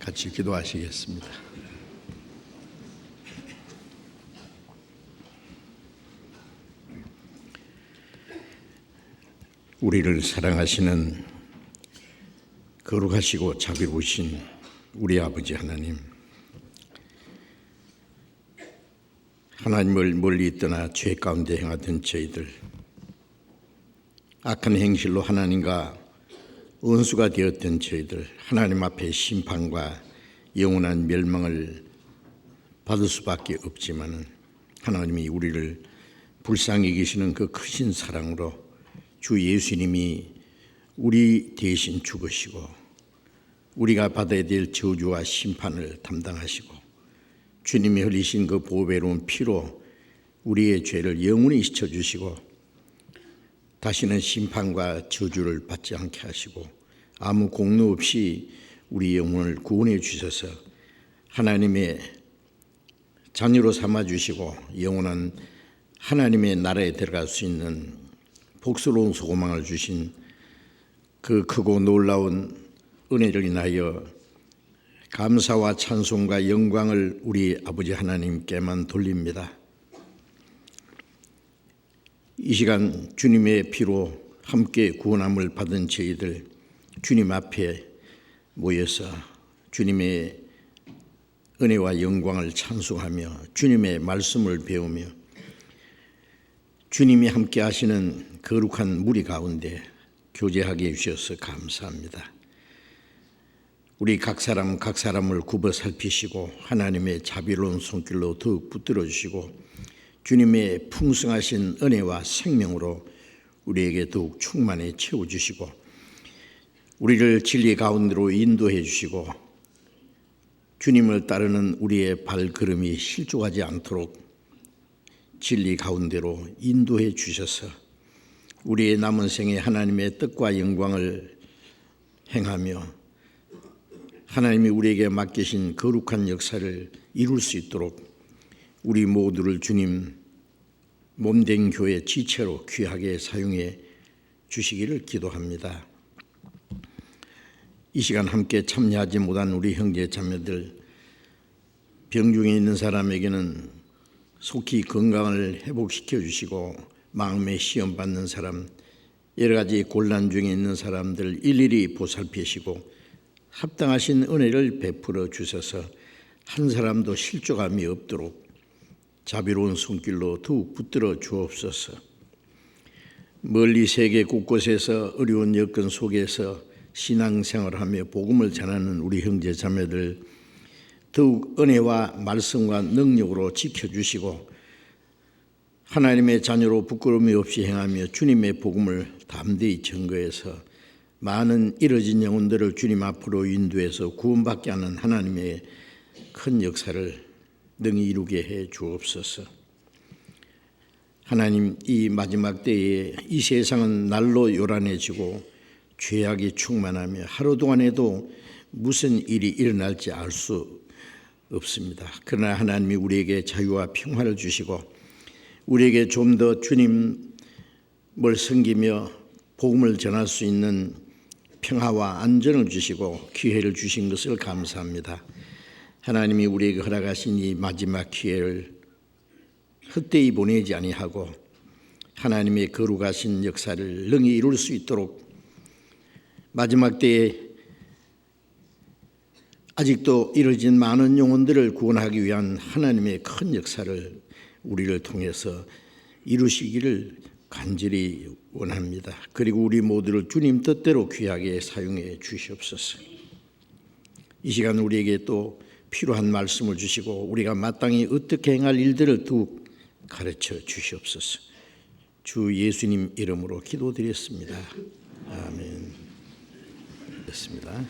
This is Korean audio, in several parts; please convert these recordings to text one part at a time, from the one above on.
같이 기도하시겠습니다. 우리를 사랑하시는 거룩하시고 자비로우신 우리 아버지 하나님, 하나님을 멀리 떠나 죄 가운데 행하던 저희들, 악한 행실로 하나님과 원수가 되었던 저희들, 하나님 앞에 심판과 영원한 멸망을 받을 수밖에 없지만 하나님이 우리를 불쌍히 여기시는 그 크신 사랑으로 주 예수님이 우리 대신 죽으시고 우리가 받아야 될 저주와 심판을 담당하시고 주님이 흘리신 그 보배로운 피로 우리의 죄를 영원히 씻어주시고 다시는 심판과 저주를 받지 않게 하시고 아무 공로 없이 우리 영혼을 구원해 주셔서 하나님의 자녀로 삼아주시고 영원한 하나님의 나라에 들어갈 수 있는 복스러운 소망을 주신 그 크고 놀라운 은혜를 인하여 감사와 찬송과 영광을 우리 아버지 하나님께만 돌립니다. 이 시간 주님의 피로 함께 구원함을 받은 저희들 주님 앞에 모여서 주님의 은혜와 영광을 찬송하며 주님의 말씀을 배우며 주님이 함께 하시는 거룩한 무리 가운데 교제하게 해주셔서 감사합니다. 우리 각 사람을 굽어 살피시고 하나님의 자비로운 손길로 더욱 붙들어 주시고 주님의 풍성하신 은혜와 생명으로 우리에게 더욱 충만히 채워주시고 우리를 진리 가운데로 인도해 주시고 주님을 따르는 우리의 발걸음이 실족하지 않도록 진리 가운데로 인도해 주셔서 우리의 남은 생에 하나님의 뜻과 영광을 행하며 하나님이 우리에게 맡기신 거룩한 역사를 이룰 수 있도록 우리 모두를 주님 몸된 교회 지체로 귀하게 사용해 주시기를 기도합니다. 이 시간 함께 참여하지 못한 우리 형제 자매들, 병중에 있는 사람에게는 속히 건강을 회복시켜 주시고 마음의 시험 받는 사람, 여러 가지 곤란 중에 있는 사람들 일일이 보살피시고 합당하신 은혜를 베풀어 주셔서 한 사람도 실족함이 없도록 자비로운 손길로 더욱 붙들어 주옵소서. 멀리 세계 곳곳에서 어려운 여건 속에서 신앙생활하며 복음을 전하는 우리 형제 자매들 더욱 은혜와 말씀과 능력으로 지켜주시고 하나님의 자녀로 부끄러움이 없이 행하며 주님의 복음을 담대히 증거해서 많은 잃어진 영혼들을 주님 앞으로 인도해서 구원받게 하는 하나님의 큰 역사를 능히 이루게 해 주옵소서. 하나님, 이 마지막 때에 이 세상은 날로 요란해지고 죄악이 충만하며 하루 동안에도 무슨 일이 일어날지 알 수 없습니다. 그러나 하나님이 우리에게 자유와 평화를 주시고 우리에게 좀 더 주님을 섬기며 복음을 전할 수 있는 평화와 안전을 주시고 기회를 주신 것을 감사합니다. 하나님이 우리에게 허락하신 이 마지막 기회를 헛되이 보내지 아니하고 하나님의 거룩하신 역사를 능히 이룰 수 있도록 마지막 때에 아직도 이뤄진 많은 영혼들을 구원하기 위한 하나님의 큰 역사를 우리를 통해서 이루시기를 간절히 원합니다. 그리고 우리 모두를 주님 뜻대로 귀하게 사용해 주시옵소서. 이 시간 우리에게 또 필요한 말씀을 주시고 우리가 마땅히 어떻게 행할 일들을 더욱 가르쳐 주시옵소서. 주 예수님 이름으로 기도드렸습니다. 아멘. 됐습니다.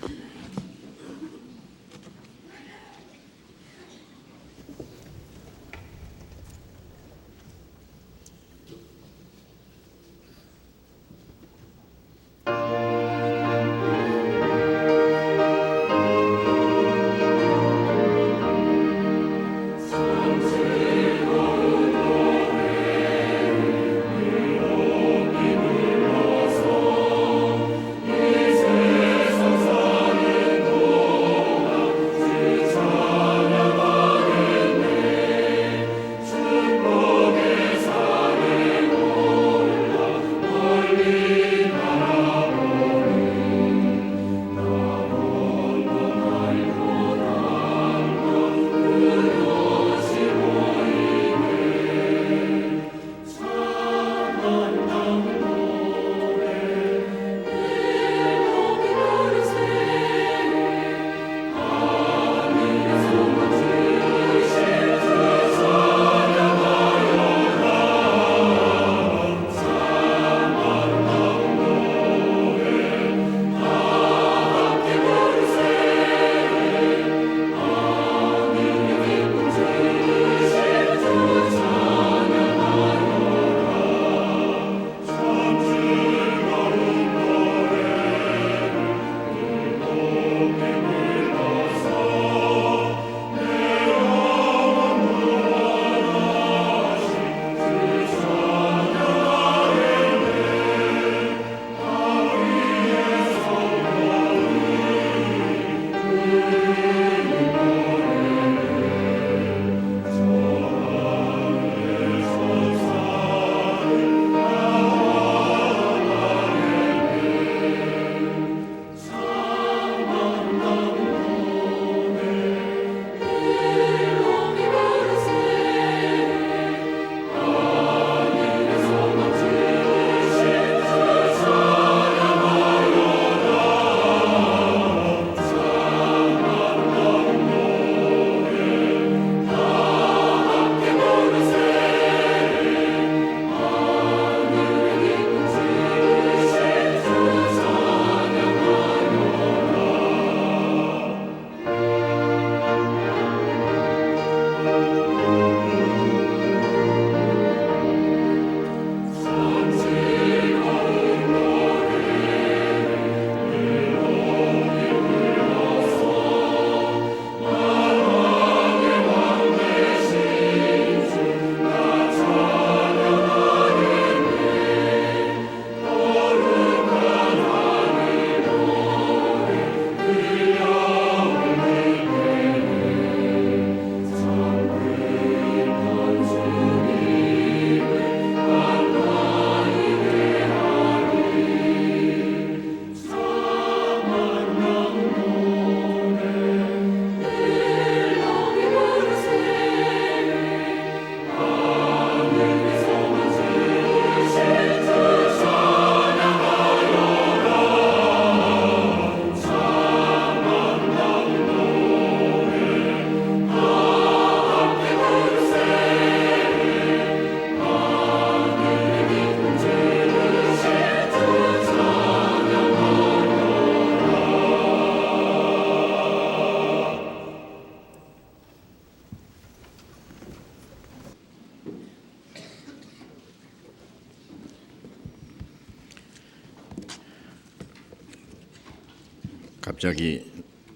갑자기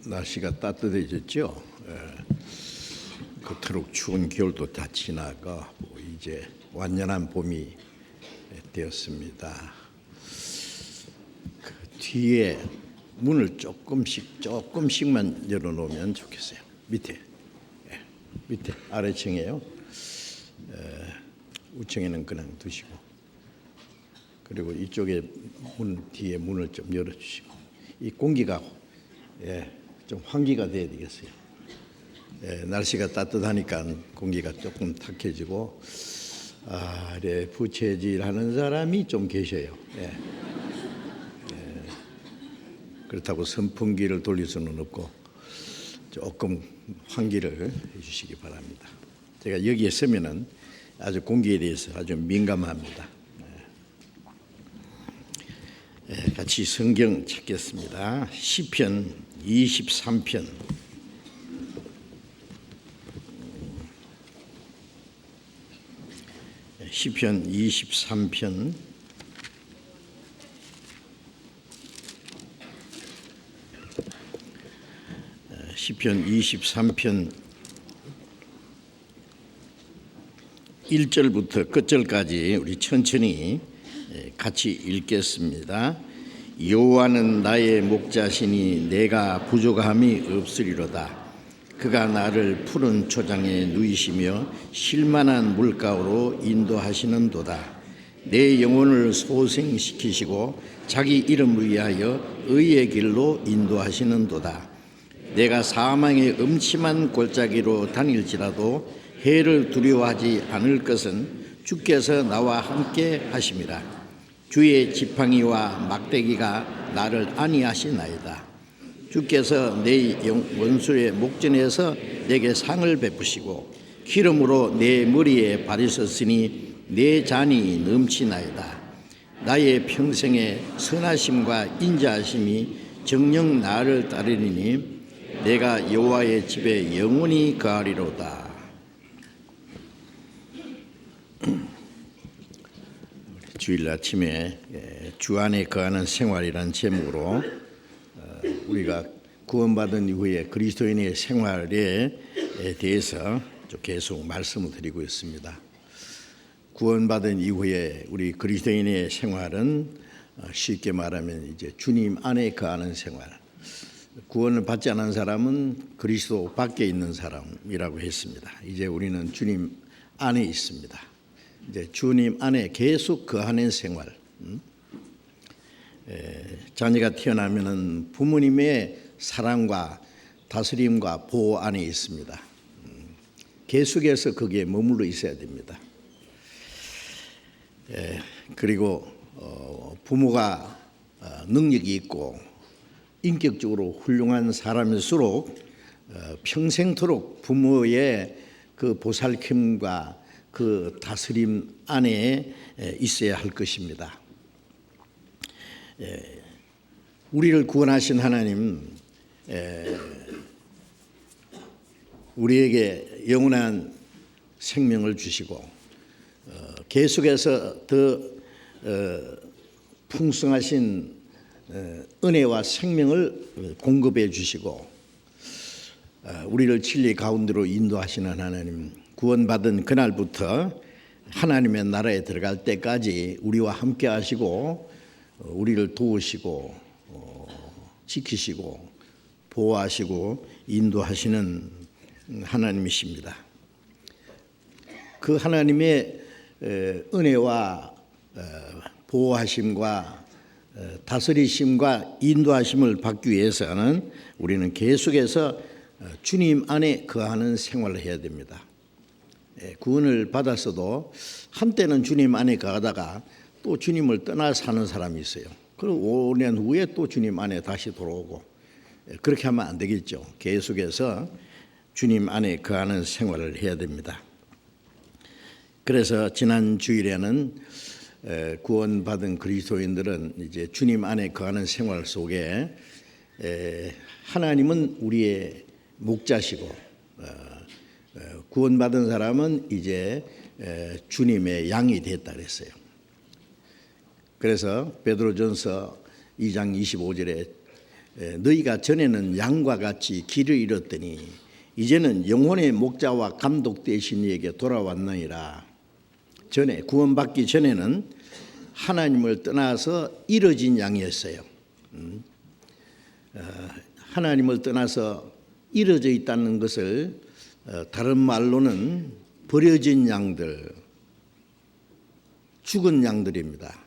날씨가 따뜻해졌죠. 그토록 추운 겨울도 다 지나가 이제 완연한 봄이 되었습니다. 그 뒤에 문을 조금씩만 열어놓으면 좋겠어요. 밑에 아래층에요. 우층에는 그냥 두시고, 그리고 이쪽에 뒤에 문을 좀 열어주시고, 이 공기가 좀 환기가 돼야 되겠어요. 날씨가 따뜻하니까 공기가 조금 탁해지고, 아래 부채질하는 사람이 좀 계셔요. 그렇다고 선풍기를 돌릴 수는 없고 조금 환기를 해주시기 바랍니다. 제가 여기에 서면은 아주 공기에 대해서 아주 민감합니다. 같이 성경 찾겠습니다. 시편 23편. 시편 23편. 시편 23편 1절부터 끝절까지 우리 천천히 같이 읽겠습니다. 여호와는 나의 목자시니 내가 부족함이 없으리로다. 그가 나를 푸른 초장에 누이시며 쉴만한 물가로 인도하시는도다. 내 영혼을 소생시키시고 자기 이름을 위하여 의의 길로 인도하시는도다. 내가 사망의 음침한 골짜기로 다닐지라도 해를 두려워하지 않을 것은 주께서 나와 함께 하심이라. 주의 지팡이와 막대기가 나를 안위하시나이다. 주께서 내 원수의 목전에서 내게 상을 베푸시고 기름으로 내 머리에 바르셨으니 내 잔이 넘치나이다. 나의 평생의 선하심과 인자하심이 정녕 나를 따르리니 내가 여호와의 집에 영원히 거하리로다. 주일 아침에 주 안에 거하는 생활이라는 제목으로 우리가 구원받은 이후에 그리스도인의 생활에 대해서 계속 말씀을 드리고 있습니다. 구원받은 이후에 우리 그리스도인의 생활은 쉽게 말하면 이제 주님 안에 거하는 생활. 구원을 받지 않은 사람은 그리스도 밖에 있는 사람이라고 했습니다. 이제 우리는 주님 안에 있습니다. 이제 주님 안에 계속 거하는 생활. 자녀가 태어나면은 부모님의 사랑과 다스림과 보호 안에 있습니다. 계속해서 거기에 머물러 있어야 됩니다. 그리고 부모가 능력이 있고 인격적으로 훌륭한 사람일수록 평생토록 부모의 그 보살핌과 그 다스림 안에 있어야 할 것입니다. 우리를 구원하신 하나님, 우리에게 영원한 생명을 주시고 계속해서 더 풍성하신 은혜와 생명을 공급해 주시고 우리를 진리 가운데로 인도하시는 하나님, 구원받은 그날부터 하나님의 나라에 들어갈 때까지 우리와 함께 하시고 우리를 도우시고 지키시고 보호하시고 인도하시는 하나님이십니다. 그 하나님의 은혜와 보호하심과 다스리심과 인도하심을 받기 위해서는 우리는 계속해서 주님 안에 거하는 생활을 해야 됩니다. 구원을 받았어도 한때는 주님 안에 거하다가 또 주님을 떠나 사는 사람이 있어요. 그리고 5년 후에 또 주님 안에 다시 돌아오고, 그렇게 하면 안 되겠죠. 계속해서 주님 안에 거하는 생활을 해야 됩니다. 그래서 지난 주일에는 구원받은 그리스도인들은 이제 주님 안에 거하는 생활 속에 하나님은 우리의 목자시고 구원받은 사람은 이제 주님의 양이 됐다 그랬어요. 그래서 베드로전서 2장 25절에 너희가 전에는 양과 같이 길을 잃었더니 이제는 영혼의 목자와 감독 되신 이에게 돌아왔느니라. 전에 구원받기 전에는 하나님을 떠나서 잃어진 양이었어요. 하나님을 떠나서 잃어져 있다는 것을 다른 말로는 버려진 양들, 죽은 양들입니다.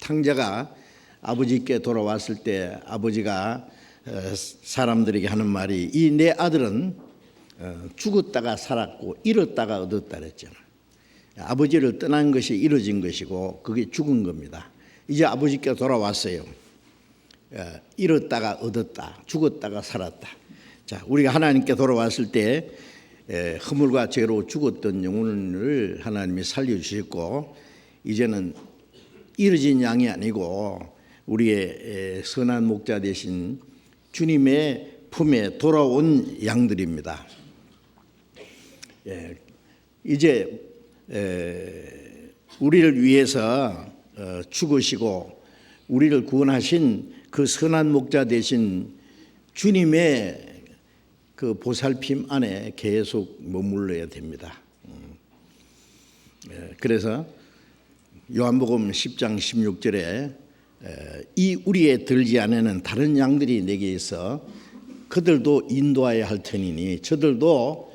탕자가 아버지께 돌아왔을 때 아버지가 사람들에게 하는 말이 이 내 아들은 죽었다가 살았고 잃었다가 얻었다 그랬잖아요. 아버지를 떠난 것이 잃어진 것이고 그게 죽은 겁니다. 이제 아버지께 돌아왔어요. 잃었다가 얻었다, 죽었다가 살았다. 자, 우리가 하나님께 돌아왔을 때 허물과 죄로 죽었던 영혼을 하나님이 살려주셨고 이제는 잃어진 양이 아니고 우리의 선한 목자 되신 주님의 품에 돌아온 양들입니다. 이제 우리를 위해서 죽으시고 우리를 구원하신 그 선한 목자 되신 주님의 그 보살핌 안에 계속 머물러야 됩니다. 그래서 요한복음 10장 16절에 이 우리에 들지 않는 다른 양들이 내게 있어 그들도 인도하여야 할 터이니 저들도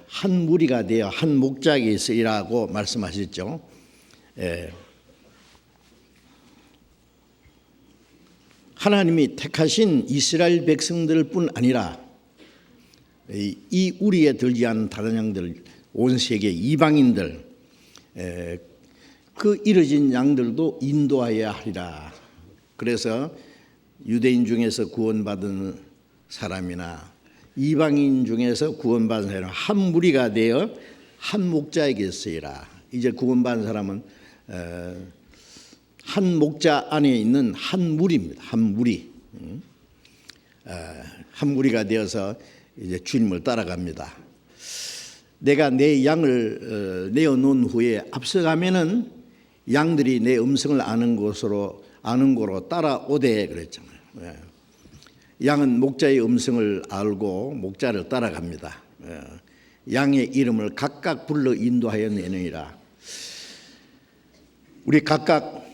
한 무리가 되어 한 목자에게 있으리라고 말씀하셨죠. 하나님이 택하신 이스라엘 백성들 뿐 아니라 이 우리에 들지 않은 다른 양들, 온 세계 이방인들, 그 잃어진 양들도 인도하여야 하리라. 그래서 유대인 중에서 구원받은 사람이나 이방인 중에서 구원받은 사람 한 무리가 되어 한 목자에게 쓰이라. 이제 구원받은 사람은 한 목자 안에 있는 한 무리입니다. 한 무리, 한 무리가 되어서 이제 주님을 따라갑니다. 내가 내 양을 내어놓은 후에 앞서가면은 양들이 내 음성을 아는 곳으로 따라오되 그랬잖아요. 양은 목자의 음성을 알고 목자를 따라갑니다. 양의 이름을 각각 불러 인도하여 내느니라. 우리 각각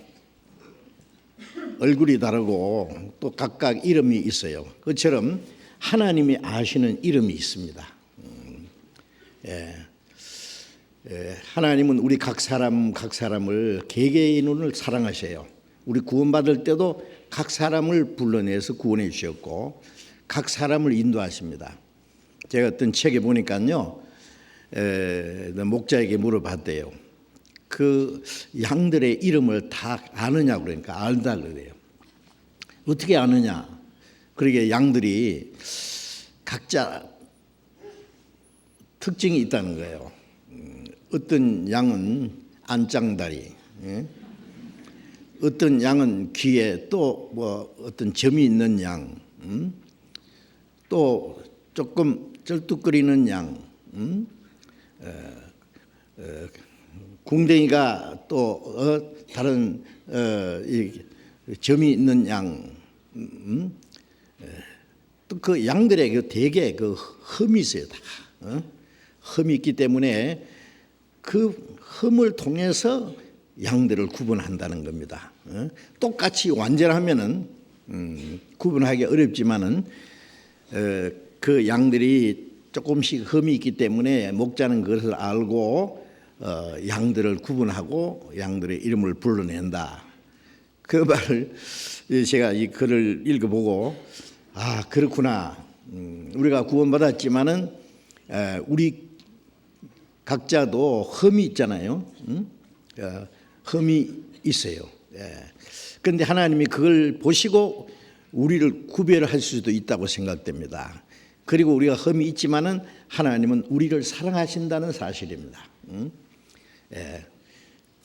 얼굴이 다르고 또 각각 이름이 있어요. 그처럼 하나님이 아시는 이름이 있습니다. 하나님은 우리 각 사람을 개개인을 사랑하셔요. 우리 구원받을 때도 각 사람을 불러내서 구원해 주셨고 각 사람을 인도하십니다. 제가 어떤 책에 보니까요, 목자에게 물어봤대요. 그 양들의 이름을 다 아느냐고 그러니까 알다 그래요. 어떻게 아느냐? 그러게 양들이 각자 특징이 있다는 거예요. 어떤 양은 안짱다리, 어떤 양은 귀에 또 뭐 어떤 점이 있는 양, 또 조금 쩔뚝거리는 양, 궁뎅이가 또 다른 점이 있는 양, 또 그 양들의 대개 그 흠이 있어요. 다 흠이 있기 때문에 그 흠을 통해서 양들을 구분한다는 겁니다. 똑같이 완전하면은 구분하기 어렵지만은 그 양들이 조금씩 흠이 있기 때문에 목자는 그것을 알고 양들을 구분하고 양들의 이름을 불러낸다. 그 말을 제가 이 글을 읽어보고 아 그렇구나. 우리가 구원받았지만은 우리 각자도 흠이 있잖아요. 흠이 있어요. 그런데 하나님이 그걸 보시고 우리를 구별할 수도 있다고 생각됩니다. 그리고 우리가 흠이 있지만은 하나님은 우리를 사랑하신다는 사실입니다.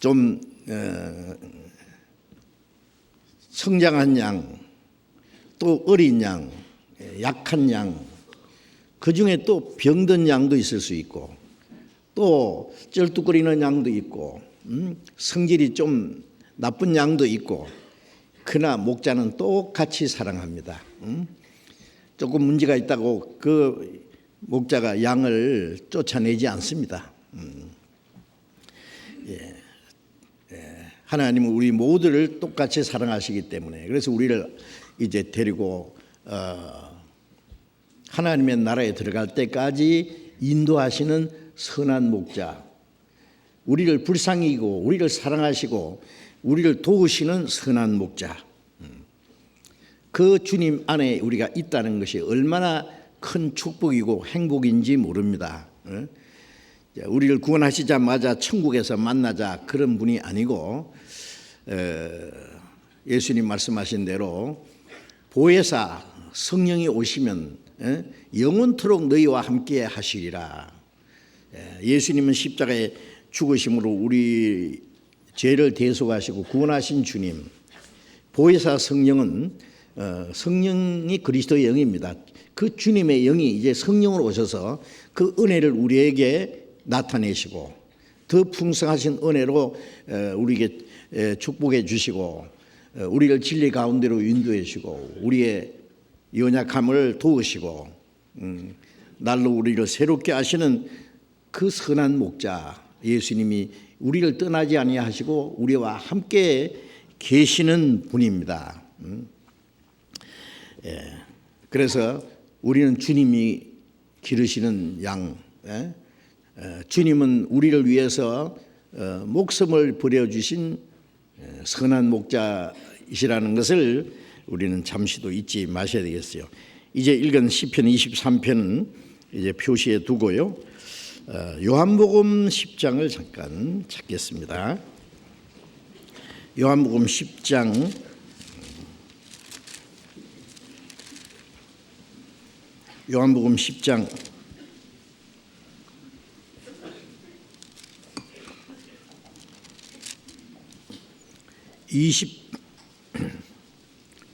좀 성장한 양, 또 어린 양, 약한 양, 그 중에 또 병든 양도 있을 수 있고, 또 쩔뚝거리는 양도 있고, 성질이 좀 나쁜 양도 있고, 그러나 목자는 똑같이 사랑합니다. 조금 문제가 있다고 그 목자가 양을 쫓아내지 않습니다. 하나님은 우리 모두를 똑같이 사랑하시기 때문에, 그래서 우리를 이제 데리고 하나님의 나라에 들어갈 때까지 인도하시는 선한 목자, 우리를 불쌍히 여기고 우리를 사랑하시고 우리를 도우시는 선한 목자, 그 주님 안에 우리가 있다는 것이 얼마나 큰 축복이고 행복인지 모릅니다. 우리를 구원하시자마자 천국에서 만나자 그런 분이 아니고, 예수님 말씀하신 대로 보혜사 성령이 오시면 영원토록 너희와 함께 하시리라. 예수님은 십자가에 죽으심으로 우리 죄를 대속하시고 구원하신 주님, 보혜사 성령은 성령이 그리스도의 영입니다. 그 주님의 영이 이제 성령으로 오셔서 그 은혜를 우리에게 나타내시고 더 풍성하신 은혜로 우리에게 축복해 주시고 우리를 진리 가운데로 인도해 주시고 우리의 연약함을 도우시고 날로 우리를 새롭게 하시는 그 선한 목자 예수님이 우리를 떠나지 아니하시고 우리와 함께 계시는 분입니다. 그래서 우리는 주님이 기르시는 양, 주님은 우리를 위해서 목숨을 버려주신 선한 목자이시라는 것을 우리는 잠시도 잊지 마셔야 되겠어요. 이제 읽은 시편 23편은 이제 표시해 두고요. 요한복음 10장을 잠깐 찾겠습니다. 요한복음 10장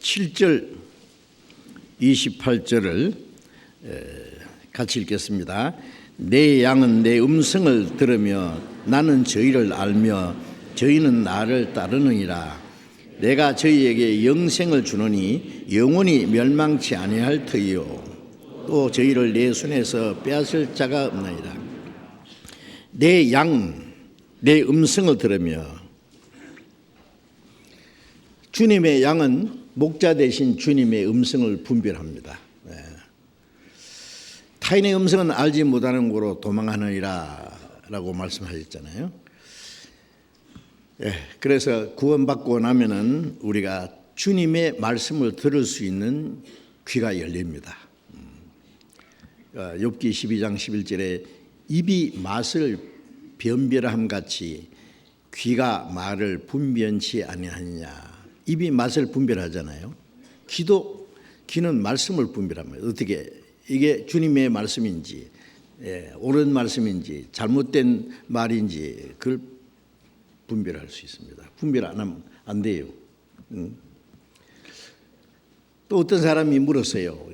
27절 28절을 같이 읽겠습니다. 내 양은 내 음성을 들으며 나는 저희를 알며 저희는 나를 따르느니라. 내가 저희에게 영생을 주노니 영원히 멸망치 아니할 터이요 또 저희를 내 손에서 빼앗을 자가 없나이다. 내 양, 내 음성을 들으며, 주님의 양은 목자 대신 주님의 음성을 분별합니다. 타인의 음성은 알지 못하는 고로 도망하느니라 라고 말씀하셨잖아요. 그래서 구원받고 나면은 우리가 주님의 말씀을 들을 수 있는 귀가 열립니다. 욥기 12장 11절에 입이 맛을 변별함 같이 귀가 말을 분변치 아니하느냐. 입이 맛을 분별하잖아요. 귀는 말씀을 분별합니다. 어떻게 이게 주님의 말씀인지 옳은 말씀인지 잘못된 말인지 그걸 분별할 수 있습니다. 분별 안 하면 안 돼요. 또 어떤 사람이 물었어요.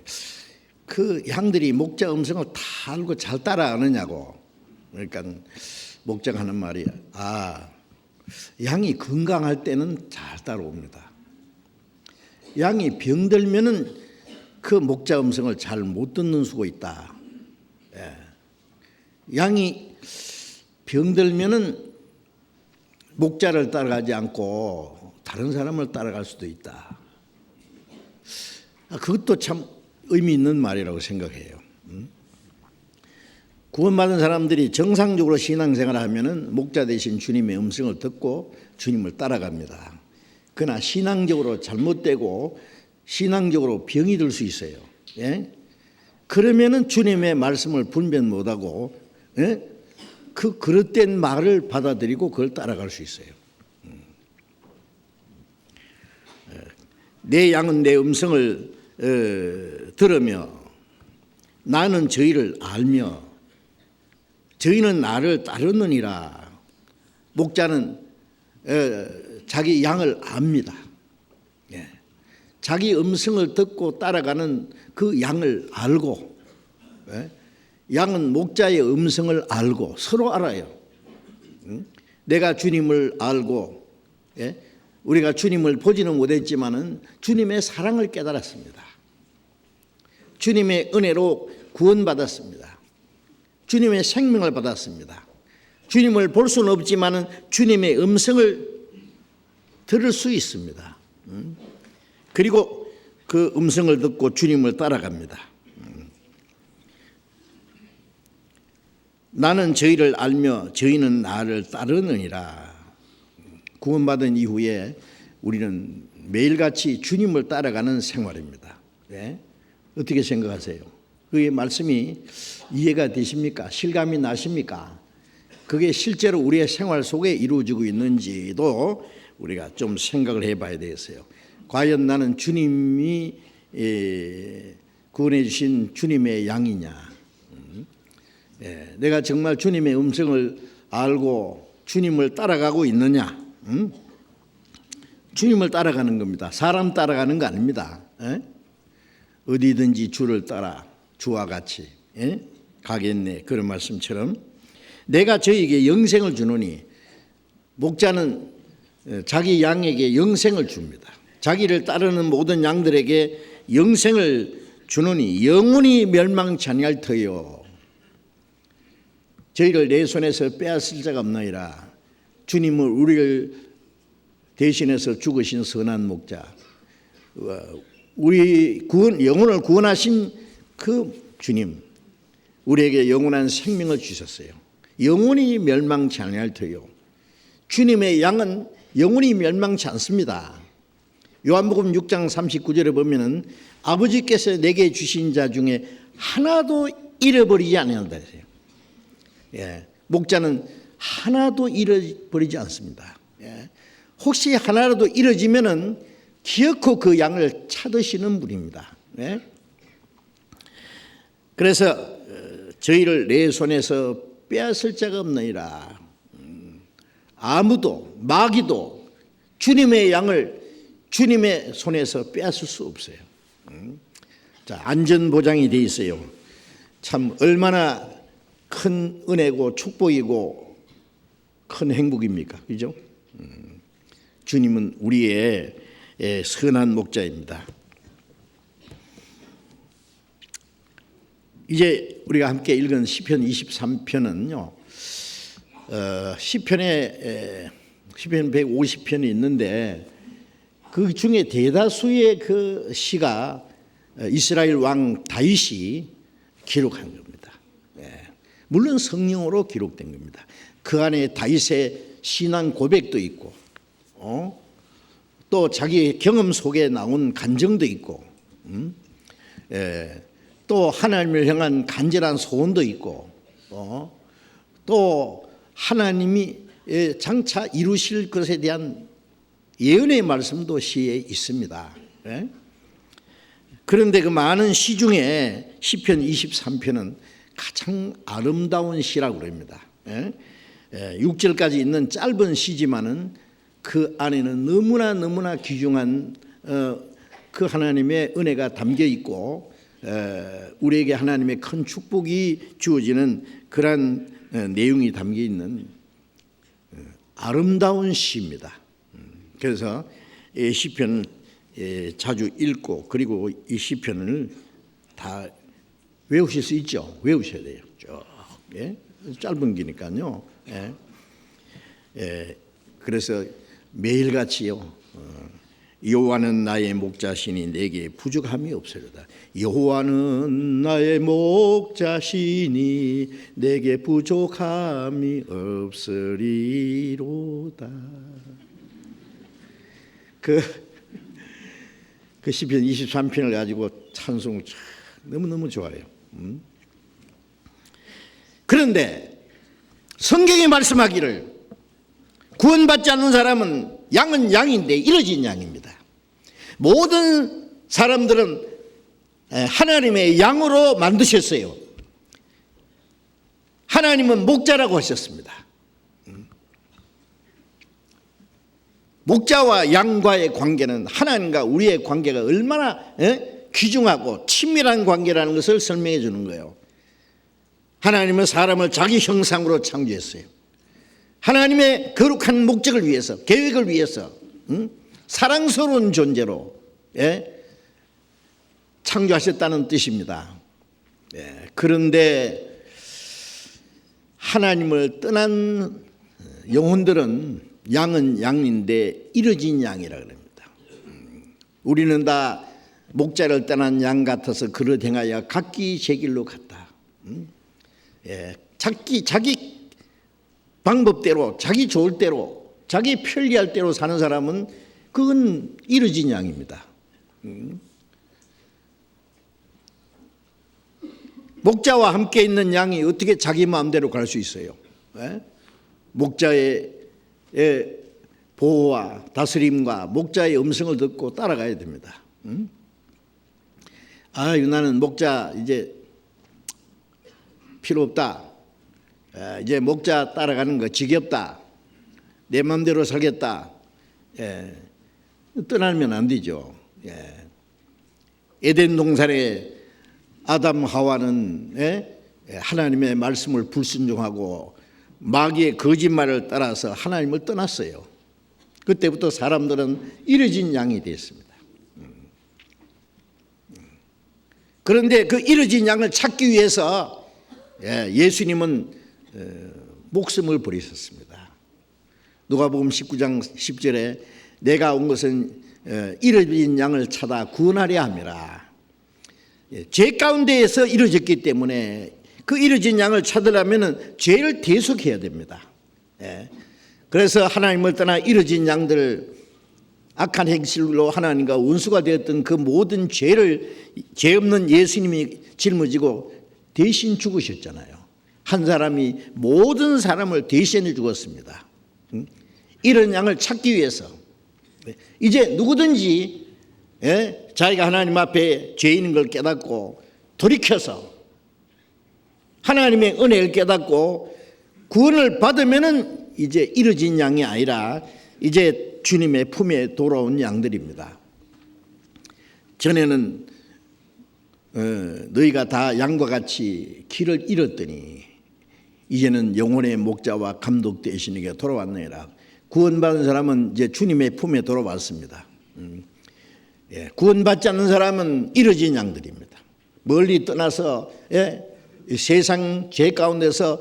그 양들이 목자 음성을 다 알고 잘 따라가느냐고. 그러니까 목자가 하는 말이 양이 건강할 때는 잘 따라옵니다. 양이 병들면은 그 목자 음성을 잘 못 듣는 수가 있다. 양이 병들면은 목자를 따라가지 않고 다른 사람을 따라갈 수도 있다. 그것도 참 의미 있는 말이라고 생각해요. 구원받은 사람들이 정상적으로 신앙생활을 하면은 목자 대신 주님의 음성을 듣고 주님을 따라갑니다. 그러나 신앙적으로 잘못되고 신앙적으로 병이 들 수 있어요. 그러면은 주님의 말씀을 분辨 못하고 그 그릇된 말을 받아들이고 그걸 따라갈 수 있어요. 내 양은 내 음성을 들으며 나는 저희를 알며 저희는 나를 따르느니라. 목자는 자기 양을 압니다. 자기 음성을 듣고 따라가는 그 양을 알고, 양은 목자의 음성을 알고 서로 알아요. 내가 주님을 알고 우리가 주님을 보지는 못했지만은 주님의 사랑을 깨달았습니다. 주님의 은혜로 구원받았습니다. 주님의 생명을 받았습니다. 주님을 볼 수는 없지만은 주님의 음성을 들을 수 있습니다. 그리고 그 음성을 듣고 주님을 따라갑니다. 나는 저희를 알며 저희는 나를 따르느니라. 구원받은 이후에 우리는 매일같이 주님을 따라가는 생활입니다. 네? 어떻게 생각하세요? 그의 말씀이 이해가 되십니까? 실감이 나십니까? 그게 실제로 우리의 생활 속에 이루어지고 있는지도 우리가 좀 생각을 해봐야 되겠어요. 과연 나는 주님이 구원해 주신 주님의 양이냐? 내가 정말 주님의 음성을 알고 주님을 따라가고 있느냐? 주님을 따라가는 겁니다. 사람 따라가는 거 아닙니다. 어디든지 주를 따라 주와 같이 가겠네. 그런 말씀처럼 내가 저에게 영생을 주노니, 목자는 자기 양에게 영생을 줍니다. 자기를 따르는 모든 양들에게 영생을 주노니 영원히 멸망치 아니할 터요. 저희를 내 손에서 빼앗을 자가 없나이다. 주님을 우리를 대신해서 죽으신 선한 목자, 우리 영혼을 구원하신 그 주님, 우리에게 영원한 생명을 주셨어요. 영원히 멸망치 아니할 터요. 주님의 양은 영원히 멸망치 않습니다. 요한복음 6장 39절에 보면은 아버지께서 내게 주신 자 중에 하나도 잃어버리지 아니한다 했어요. 목자는 하나도 잃어버리지 않습니다. 혹시 하나라도 잃어지면은 기어코 그 양을 찾으시는 분입니다. 그래서 저희를 내 손에서 빼앗을 자가 없느니라. 아무도 마귀도 주님의 양을 주님의 손에서 빼앗을 수 없어요. 자, 안전 보장이 돼 있어요. 참 얼마나 큰 은혜고 축복이고 큰 행복입니까? 그죠? 주님은 우리의 선한 목자입니다. 이제 우리가 함께 읽은 시편 23편은요, 시편 150편이 있는데 그 중에 대다수의 그 시가 이스라엘 왕 다윗이 기록한 겁니다. 물론 성령으로 기록된 겁니다. 그 안에 다윗의 신앙 고백도 있고, 또 자기의 경험 속에 나온 간증도 있고, 또 하나님을 향한 간절한 소원도 있고, 또 하나님이 장차 이루실 것에 대한 예언의 말씀도 시에 있습니다. 그런데 그 많은 시 중에 시편 23편은 가장 아름다운 시라고 그럽니다. 6절까지 있는 짧은 시지만은 그 안에는 너무나 귀중한 그 하나님의 은혜가 담겨 있고, 우리에게 하나님의 큰 축복이 주어지는 그러한 내용이 담겨 있는 아름다운 시입니다. 그래서 이 시편을 자주 읽고, 그리고 이 시편을 다 외우실 수 있죠. 외우셔야 돼요. 쭉. 짧은 기니까요. 그래서 매일같이요, 여호와는 나의 목자시니 내게 부족함이 없으리로다. 여호와는 나의 목자시니 내게 부족함이 없으리로다. 그 시편 23편을 가지고 찬송 너무너무 좋아요. 그런데 성경이 말씀하기를 구원받지 않는 사람은 양은 양인데 잃어진 양입니다. 모든 사람들은 하나님의 양으로 만드셨어요. 하나님은 목자라고 하셨습니다. 목자와 양과의 관계는 하나님과 우리의 관계가 얼마나 귀중하고 친밀한 관계라는 것을 설명해 주는 거예요. 하나님은 사람을 자기 형상으로 창조했어요. 하나님의 거룩한 목적을 위해서, 계획을 위해서 사랑스러운 존재로 창조하셨다는 뜻입니다. 그런데 하나님을 떠난 영혼들은 양은 양인데 이뤄진 양이라 그럽니다. 우리는 다 목자를 떠난 양 같아서 그릇 행하여 각기 제 길로 갔다. 자기 방법대로, 자기 좋을 대로, 자기 편리할 대로 사는 사람은 그건 이뤄진 양입니다. 목자와 함께 있는 양이 어떻게 자기 마음대로 갈 수 있어요? 목자의 보호와 다스림과 목자의 음성을 듣고 따라가야 됩니다. 나는 목자 이제 필요 없다. 이제 목자 따라가는 거 지겹다. 내 마음대로 살겠다. 떠나면 안 되죠. 에덴 동산에 아담 하와는 하나님의 말씀을 불순종하고 마귀의 거짓말을 따라서 하나님을 떠났어요. 그때부터 사람들은 이뤄진 양이 됐습니다. 그런데 그 이뤄진 양을 찾기 위해서 예수님은 목숨을 버리셨습니다. 누가복음 19장 10절에 내가 온 것은 이뤄진 양을 찾아 구원하려 함이라. 죄 가운데에서 이루어졌기 때문에 그 이루어진 양을 찾으려면 죄를 대속해야 됩니다. 그래서 하나님을 떠나 이루어진 양들, 악한 행실로 하나님과 원수가 되었던 그 모든 죄를 죄 없는 예수님이 짊어지고 대신 죽으셨잖아요. 한 사람이 모든 사람을 대신해 죽었습니다. 이런 양을 찾기 위해서 이제 누구든지 자기가 하나님 앞에 죄인인 걸 깨닫고 돌이켜서 하나님의 은혜를 깨닫고 구원을 받으면은 이제 이뤄진 양이 아니라 이제 주님의 품에 돌아온 양들입니다. 전에는 너희가 다 양과 같이 길을 잃었더니 이제는 영혼의 목자와 감독 되시니게 돌아왔느니라. 구원받은 사람은 이제 주님의 품에 돌아왔습니다. 구원받지 않는 사람은 이뤄진 양들입니다. 멀리 떠나서 세상 죄 가운데서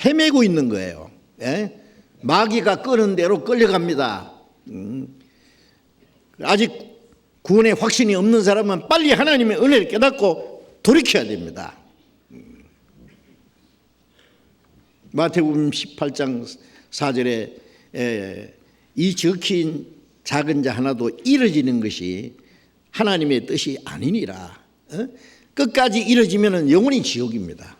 헤매고 있는 거예요. 마귀가 끄는 대로 끌려갑니다. 아직 구원의 확신이 없는 사람은 빨리 하나님의 은혜를 깨닫고 돌이켜야 됩니다. 마태복음 18장 4절에 이 적힌 작은 자 하나도 이뤄지는 것이 하나님의 뜻이 아니니라. 끝까지 이뤄지면 영원히 지옥입니다.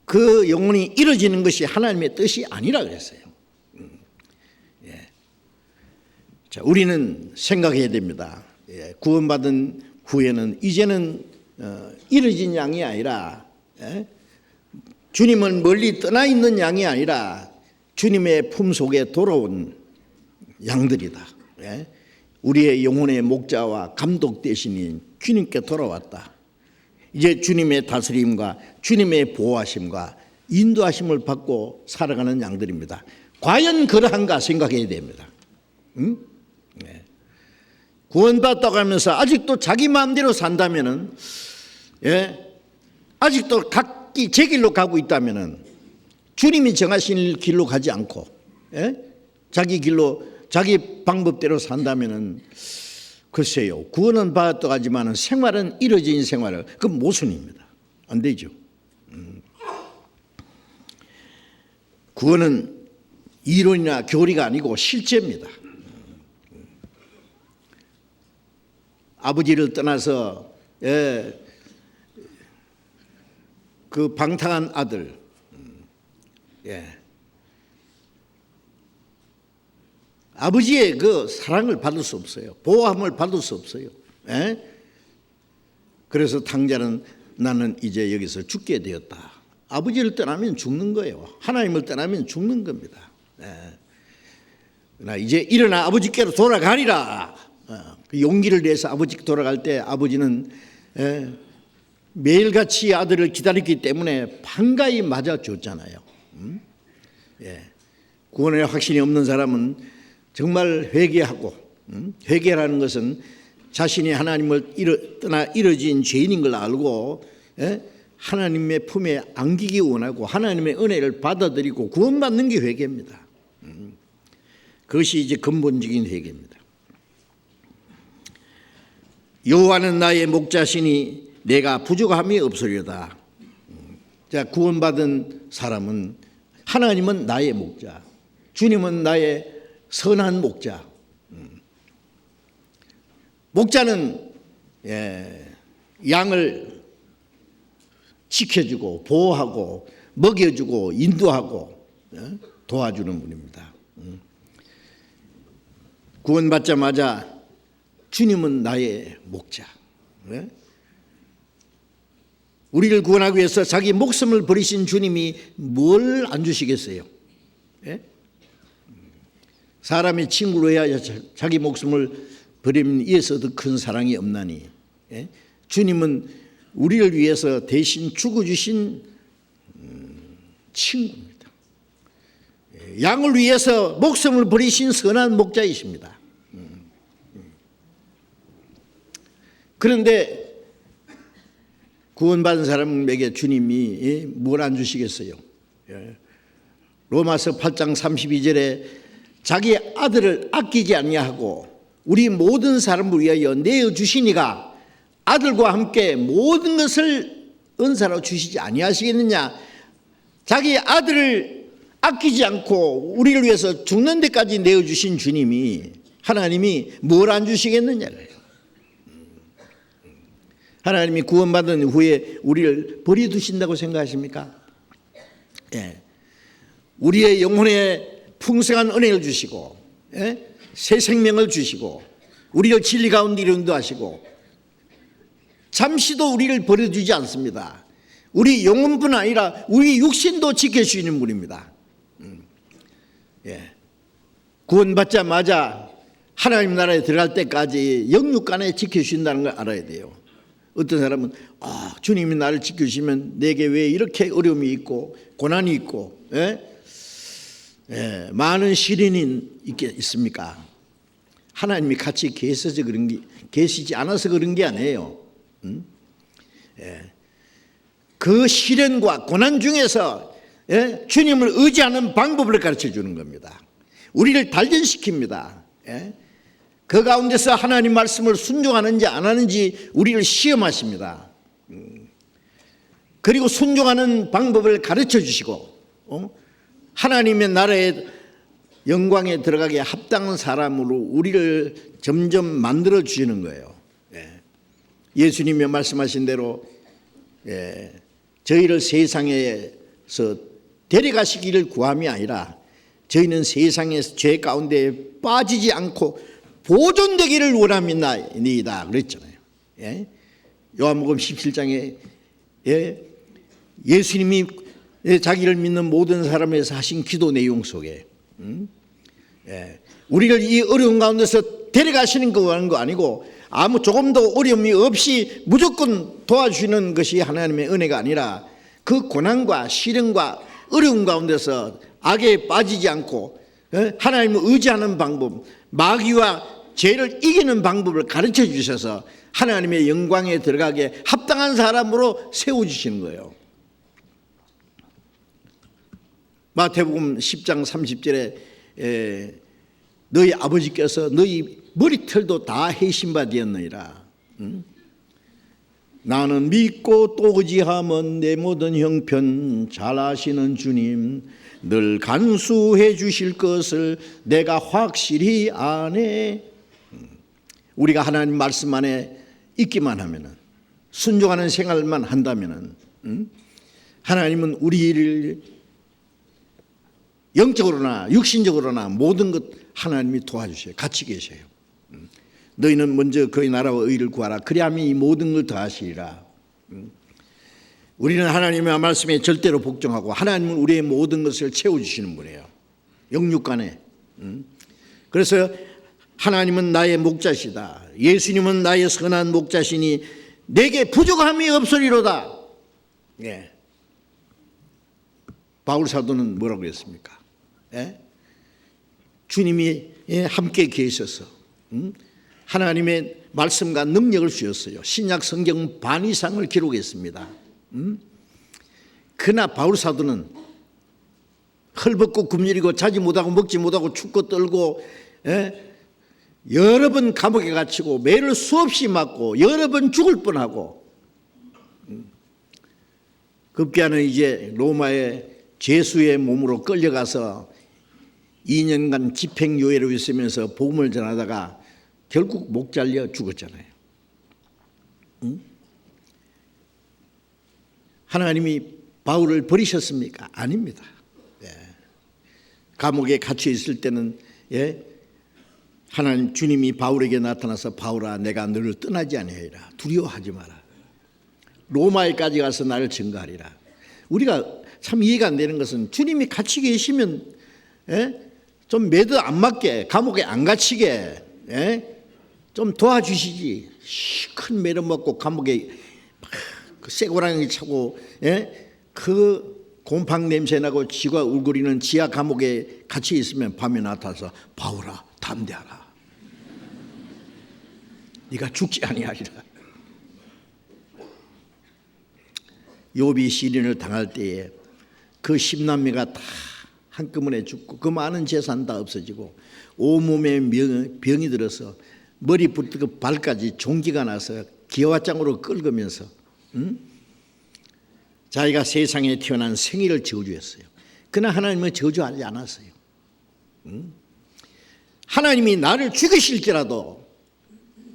그 영혼이 이뤄지는 것이 하나님의 뜻이 아니라 그랬어요. 자, 우리는 생각해야 됩니다. 구원받은 후에는 이제는 이뤄진 양이 아니라 주님은 멀리 떠나 있는 양이 아니라 주님의 품 속에 돌아온 양들이다. 우리의 영혼의 목자와 감독 대신인 주님께 돌아왔다. 이제 주님의 다스림과 주님의 보호하심과 인도하심을 받고 살아가는 양들입니다. 과연 그러한가 생각해야 됩니다. 구원받았다고 하면서 아직도 자기 마음대로 산다면은, 아직도 각기 제 길로 가고 있다면은, 주님이 정하신 길로 가지 않고, 자기 길로, 자기 방법대로 산다면은, 글쎄요, 구원은 받았다고 하지만 생활은 이루어진 생활을, 그건 모순입니다. 안 되죠. 구원은 이론이나 교리가 아니고 실제입니다. 아버지를 떠나서 그 방탕한 아들, 아버지의 그 사랑을 받을 수 없어요. 보호함을 받을 수 없어요. 그래서 탕자는 나는 이제 여기서 죽게 되었다. 아버지를 떠나면 죽는 거예요. 하나님을 떠나면 죽는 겁니다. 나 이제 일어나 아버지께로 돌아가리라. 그 용기를 내서 아버지께 돌아갈 때 아버지는 매일같이 아들을 기다렸기 때문에 반가이 맞아줬잖아요. 구원의 확신이 없는 사람은 정말 회개하고, 회개라는 것은 자신이 하나님을 떠나 이뤄진 죄인인 걸 알고 하나님의 품에 안기기 원하고 하나님의 은혜를 받아들이고 구원받는 게 회개입니다. 그것이 이제 근본적인 회개입니다. 여호와는 나의 목자시니 내가 부족함이 없으리로다. 자, 구원받은 사람은 하나님은 나의 목자, 주님은 나의 선한 목자. 목자는 양을 지켜주고 보호하고 먹여주고 인도하고 도와주는 분입니다. 구원받자마자 주님은 나의 목자. 우리를 구원하기 위해서 자기 목숨을 버리신 주님이 뭘 안 주시겠어요? 사람이 친구로 해야 자기 목숨을 버리면 이에서 더 큰 사랑이 없나니. 주님은 우리를 위해서 대신 죽어주신 친구입니다. 양을 위해서 목숨을 버리신 선한 목자이십니다. 그런데 구원받은 사람에게 주님이 뭘 안 주시겠어요? 로마서 8장 32절에 자기 아들을 아끼지 아니하고 우리 모든 사람을 위하여 내어주시니가 아들과 함께 모든 것을 은사로 주시지 아니하시겠느냐. 자기 아들을 아끼지 않고 우리를 위해서 죽는 데까지 내어주신 주님이, 하나님이 뭘 안 주시겠느냐고요. 하나님이 구원받은 후에 우리를 버려두신다고 생각하십니까? 우리의 영혼에 풍성한 은혜를 주시고 새 생명을 주시고 우리를 진리 가운데 인도하시고 잠시도 우리를 버려두지 않습니다. 우리 영혼뿐 아니라 우리 육신도 지켜주시는 분입니다. 구원받자마자 하나님 나라에 들어갈 때까지 영육간에 지켜주신다는 걸 알아야 돼요. 어떤 사람은 주님이 나를 지켜주시면 내게 왜 이렇게 어려움이 있고 고난이 있고 많은 시련이 있습니까? 하나님이 같이 계셔서 그런 게, 계시지 않아서 그런 게 아니에요. 그 시련과 고난 중에서 주님을 의지하는 방법을 가르쳐 주는 겁니다. 우리를 단련시킵니다. 그 가운데서 하나님 말씀을 순종하는지 안 하는지 우리를 시험하십니다. 그리고 순종하는 방법을 가르쳐 주시고 하나님의 나라의 영광에 들어가게 합당한 사람으로 우리를 점점 만들어 주시는 거예요. 예수님이 말씀하신 대로 저희를 세상에서 데려가시기를 구함이 아니라 저희는 세상에서 죄 가운데 빠지지 않고 보존되기를 원합니다. 그랬잖아요. 요한복음 17장에 예수님이 자기를 믿는 모든 사람에서 하신 기도 내용 속에 우리를 이 어려운 가운데서 데려가시는 거 아니고 아무 조금도 어려움이 없이 무조건 도와주시는 것이 하나님의 은혜가 아니라 그 고난과 시련과 어려움 가운데서 악에 빠지지 않고 하나님을 의지하는 방법, 마귀와 죄를 이기는 방법을 가르쳐 주셔서 하나님의 영광에 들어가게 합당한 사람으로 세워주시는 거예요. 마태복음 10장 30절에 너희 아버지께서 너희 머리털도 다 해신 바 되었느니라. 나는 믿고 또 의지하면 내 모든 형편 잘 아시는 주님 늘 간수해 주실 것을 내가 확실히 아네. 우리가 하나님 말씀 안에 있기만 하면은, 순종하는 생활만 한다면은 하나님은 우리를 영적으로나 육신적으로나 모든 것 하나님이 도와주셔요. 같이 계셔요. 너희는 먼저 그의 나라와 의를 구하라. 그리하면 이 모든 걸 더하시리라. 우리는 하나님의 말씀에 절대로 복종하고 하나님은 우리의 모든 것을 채워주시는 분이에요. 영육간에. 그래서 하나님은 나의 목자시다. 예수님은 나의 선한 목자시니 내게 부족함이 없으리로다. 바울 사도는 뭐라고 했습니까? 주님이 함께 계셔서 하나님의 말씀과 능력을 주셨어요. 신약 성경 반 이상을 기록했습니다. 그러나 바울 사도는 헐벗고 굶주리고 자지 못하고 먹지 못하고 춥고 떨고 여러 번 감옥에 갇히고 매를 수없이 맞고 여러 번 죽을 뻔하고 급기야는 이제 로마의 죄수의 몸으로 끌려가서 2년간 집행유예로 있으면서 복음을 전하다가 결국 목 잘려 죽었잖아요. 하나님이 바울을 버리셨습니까? 아닙니다. 감옥에 갇혀 있을 때는 하나님 주님이 바울에게 나타나서 바울아 내가 너를 떠나지 아니하리라 두려워하지 마라. 로마에까지 가서 나를 증거하리라. 우리가 참 이해가 안 되는 것은 주님이 같이 계시면 좀 매도 안 맞게 감옥에 안 갇히게 좀 도와주시지. 큰 매를 먹고 감옥에 그 쇠고랑이 차고 그 곰팡 냄새 나고 쥐가 울거리는 지하 감옥에 갇혀 있으면 밤에 나타나서 바울아 담대하라. 네가 죽지 아니하리라. 욥이 시련을 당할 때에 그 10남매가 다 한꺼번에 죽고 그 많은 재산 다 없어지고 온몸에 병이 들어서 머리부터 발까지 종기가 나서 기와장으로 끓으면서 자기가 세상에 태어난 생일을 저주했어요. 그러나 하나님은 저주하지 않았어요. 하나님이 나를 죽이실지라도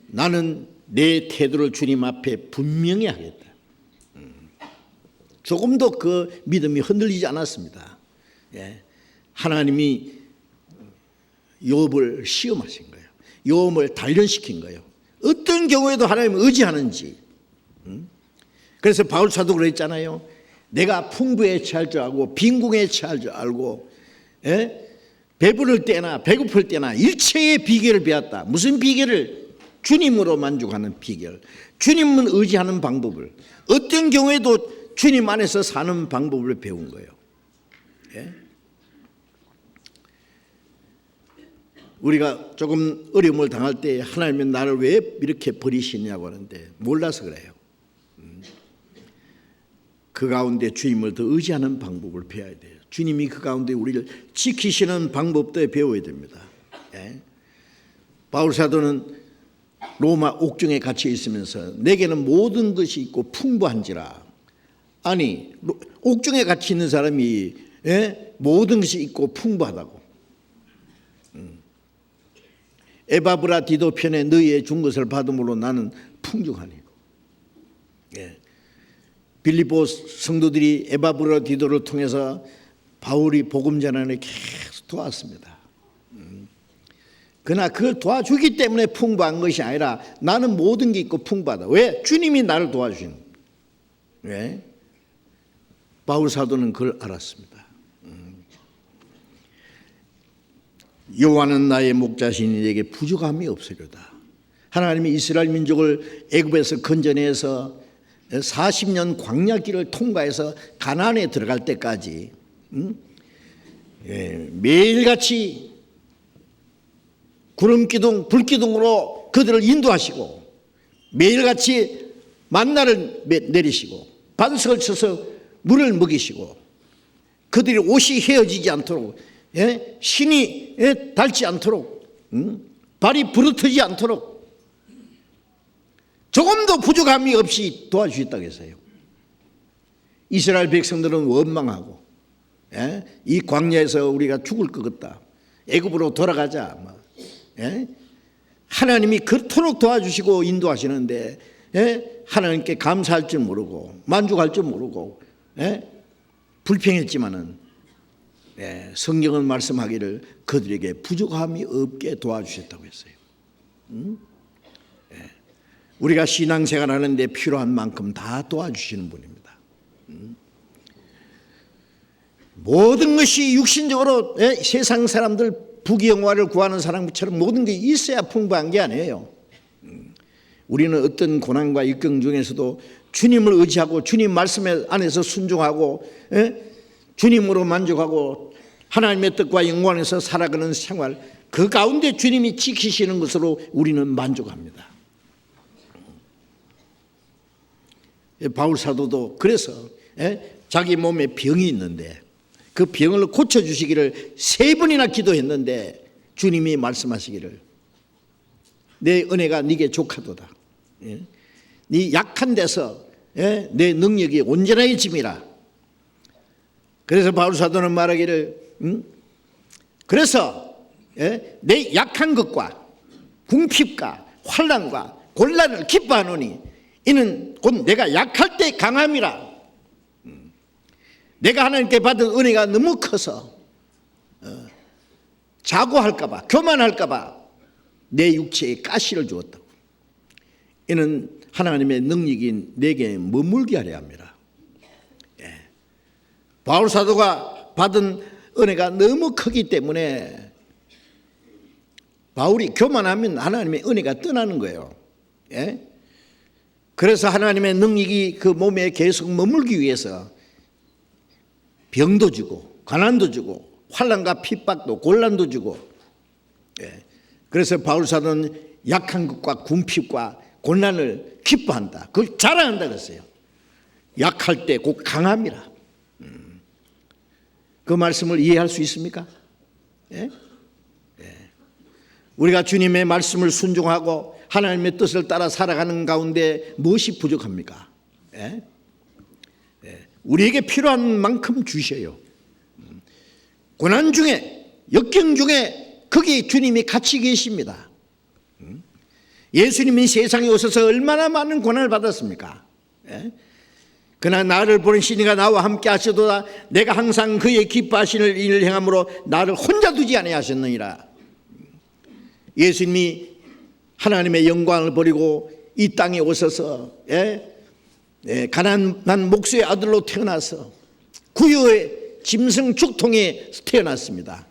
나는 내 태도를 주님 앞에 분명히 하겠다. 조금도 그 믿음이 흔들리지 않았습니다. 하나님이 욥을 시험하신 거예요. 욥을 단련시킨 거예요. 어떤 경우에도 하나님을 의지하는지. 그래서 바울 사도 그랬잖아요. 내가 풍부에 처할 줄 알고 빈궁에 처할 줄 알고 배부를 때나 배고플 때나 일체의 비결을 배웠다. 무슨 비결을? 주님으로 만족하는 비결. 주님을 의지하는 방법을. 어떤 경우에도 주님 안에서 사는 방법을 배운 거예요. 우리가 조금 어려움을 당할 때 하나님은 나를 왜 이렇게 버리시냐고 하는데 몰라서 그래요. 그 가운데 주님을 더 의지하는 방법을 배워야 돼요. 주님이 그 가운데 우리를 지키시는 방법도 배워야 됩니다. 바울 사도는 로마 옥중에 갇혀 있으면서 내게는 모든 것이 있고 풍부한지라. 아니 옥중에 갇혀 있는 사람이 모든 것이 있고 풍부하다고. 에바브라 디도 편에 너희의 준 것을 받음으로 나는 풍족하니. 빌립보 성도들이 에바브라 디도를 통해서 바울이 복음 전환에 계속 도왔습니다. 그러나 그걸 도와주기 때문에 풍부한 것이 아니라 나는 모든 게 있고 풍부하다. 왜? 주님이 나를 도와주신. 왜? 바울 사도는 그걸 알았습니다. 여호와는 나의 목자시니 내게 부족함이 없으리로다. 하나님이 이스라엘 민족을 애굽에서 건져내서 40년 광야길을 통과해서 가나안에 들어갈 때까지 매일같이 구름기둥 불기둥으로 그들을 인도하시고 매일같이 만나를 내리시고 반석을 쳐서 물을 먹이시고 그들이 옷이 헤어지지 않도록 신이 닳지 않도록 발이 부르트지 않도록 조금도 부족함이 없이 도와주셨다고 했어요. 이스라엘 백성들은 원망하고 이 광야에서 우리가 죽을 것 같다. 애굽으로 돌아가자. 하나님이 그토록 도와주시고 인도하시는데 하나님께 감사할 줄 모르고 만족할 줄 모르고 불평했지만은 성경은 말씀하기를 그들에게 부족함이 없게 도와주셨다고 했어요. 우리가 신앙생활 하는데 필요한 만큼 다 도와주시는 분입니다. 모든 것이 육신적으로 세상 사람들 부귀영화를 구하는 사람처럼 모든 게 있어야 풍부한 게 아니에요. 우리는 어떤 고난과 역경 중에서도 주님을 의지하고 주님 말씀 안에서 순종하고 주님으로 만족하고 하나님의 뜻과 영광에서 살아가는 생활 그 가운데 주님이 지키시는 것으로 우리는 만족합니다. 바울 사도도 그래서 자기 몸에 병이 있는데 그 병을 고쳐주시기를 3번이나 기도했는데 주님이 말씀하시기를 내 은혜가 네게 족하도다. 네 약한 데서 내 능력이 온전하게 짐이라. 그래서 바울 사도는 말하기를 그래서 내 약한 것과 궁핍과 환난과 곤란을 기뻐하노니 이는 곧 내가 약할 때 강함이라. 내가 하나님께 받은 은혜가 너무 커서 자고할까 봐 교만할까 봐 내 육체에 가시를 주었다고. 이는 하나님의 능력이 내게 머물게 하려 합니다. 바울 사도가 받은 은혜가 너무 크기 때문에 바울이 교만하면 하나님의 은혜가 떠나는 거예요. 그래서 하나님의 능력이 그 몸에 계속 머물기 위해서 병도 주고 가난도 주고 환난과 핍박도 곤란도 주고. 그래서 바울 사도는 약한 것과 궁핍과 곤란을 기뻐한다. 그걸 자랑한다 그랬어요. 약할 때 곧 강함이라. 그 말씀을 이해할 수 있습니까? 우리가 주님의 말씀을 순종하고 하나님의 뜻을 따라 살아가는 가운데 무엇이 부족합니까? 우리에게 필요한 만큼 주셔요. 고난 중에 역경 중에 거기 주님이 같이 계십니다. 예수님이 세상에 오셔서 얼마나 많은 고난을 받았습니까? 그러나 나를 보는 신이가 나와 함께 하시도다. 내가 항상 그의 기뻐하시는 일을 행함으로 나를 혼자 두지 아니하셨느니라. 예수님이 하나님의 영광을 버리고 이 땅에 오셔서 가난한 목수의 아들로 태어나서 구유의 짐승 죽통에 태어났습니다.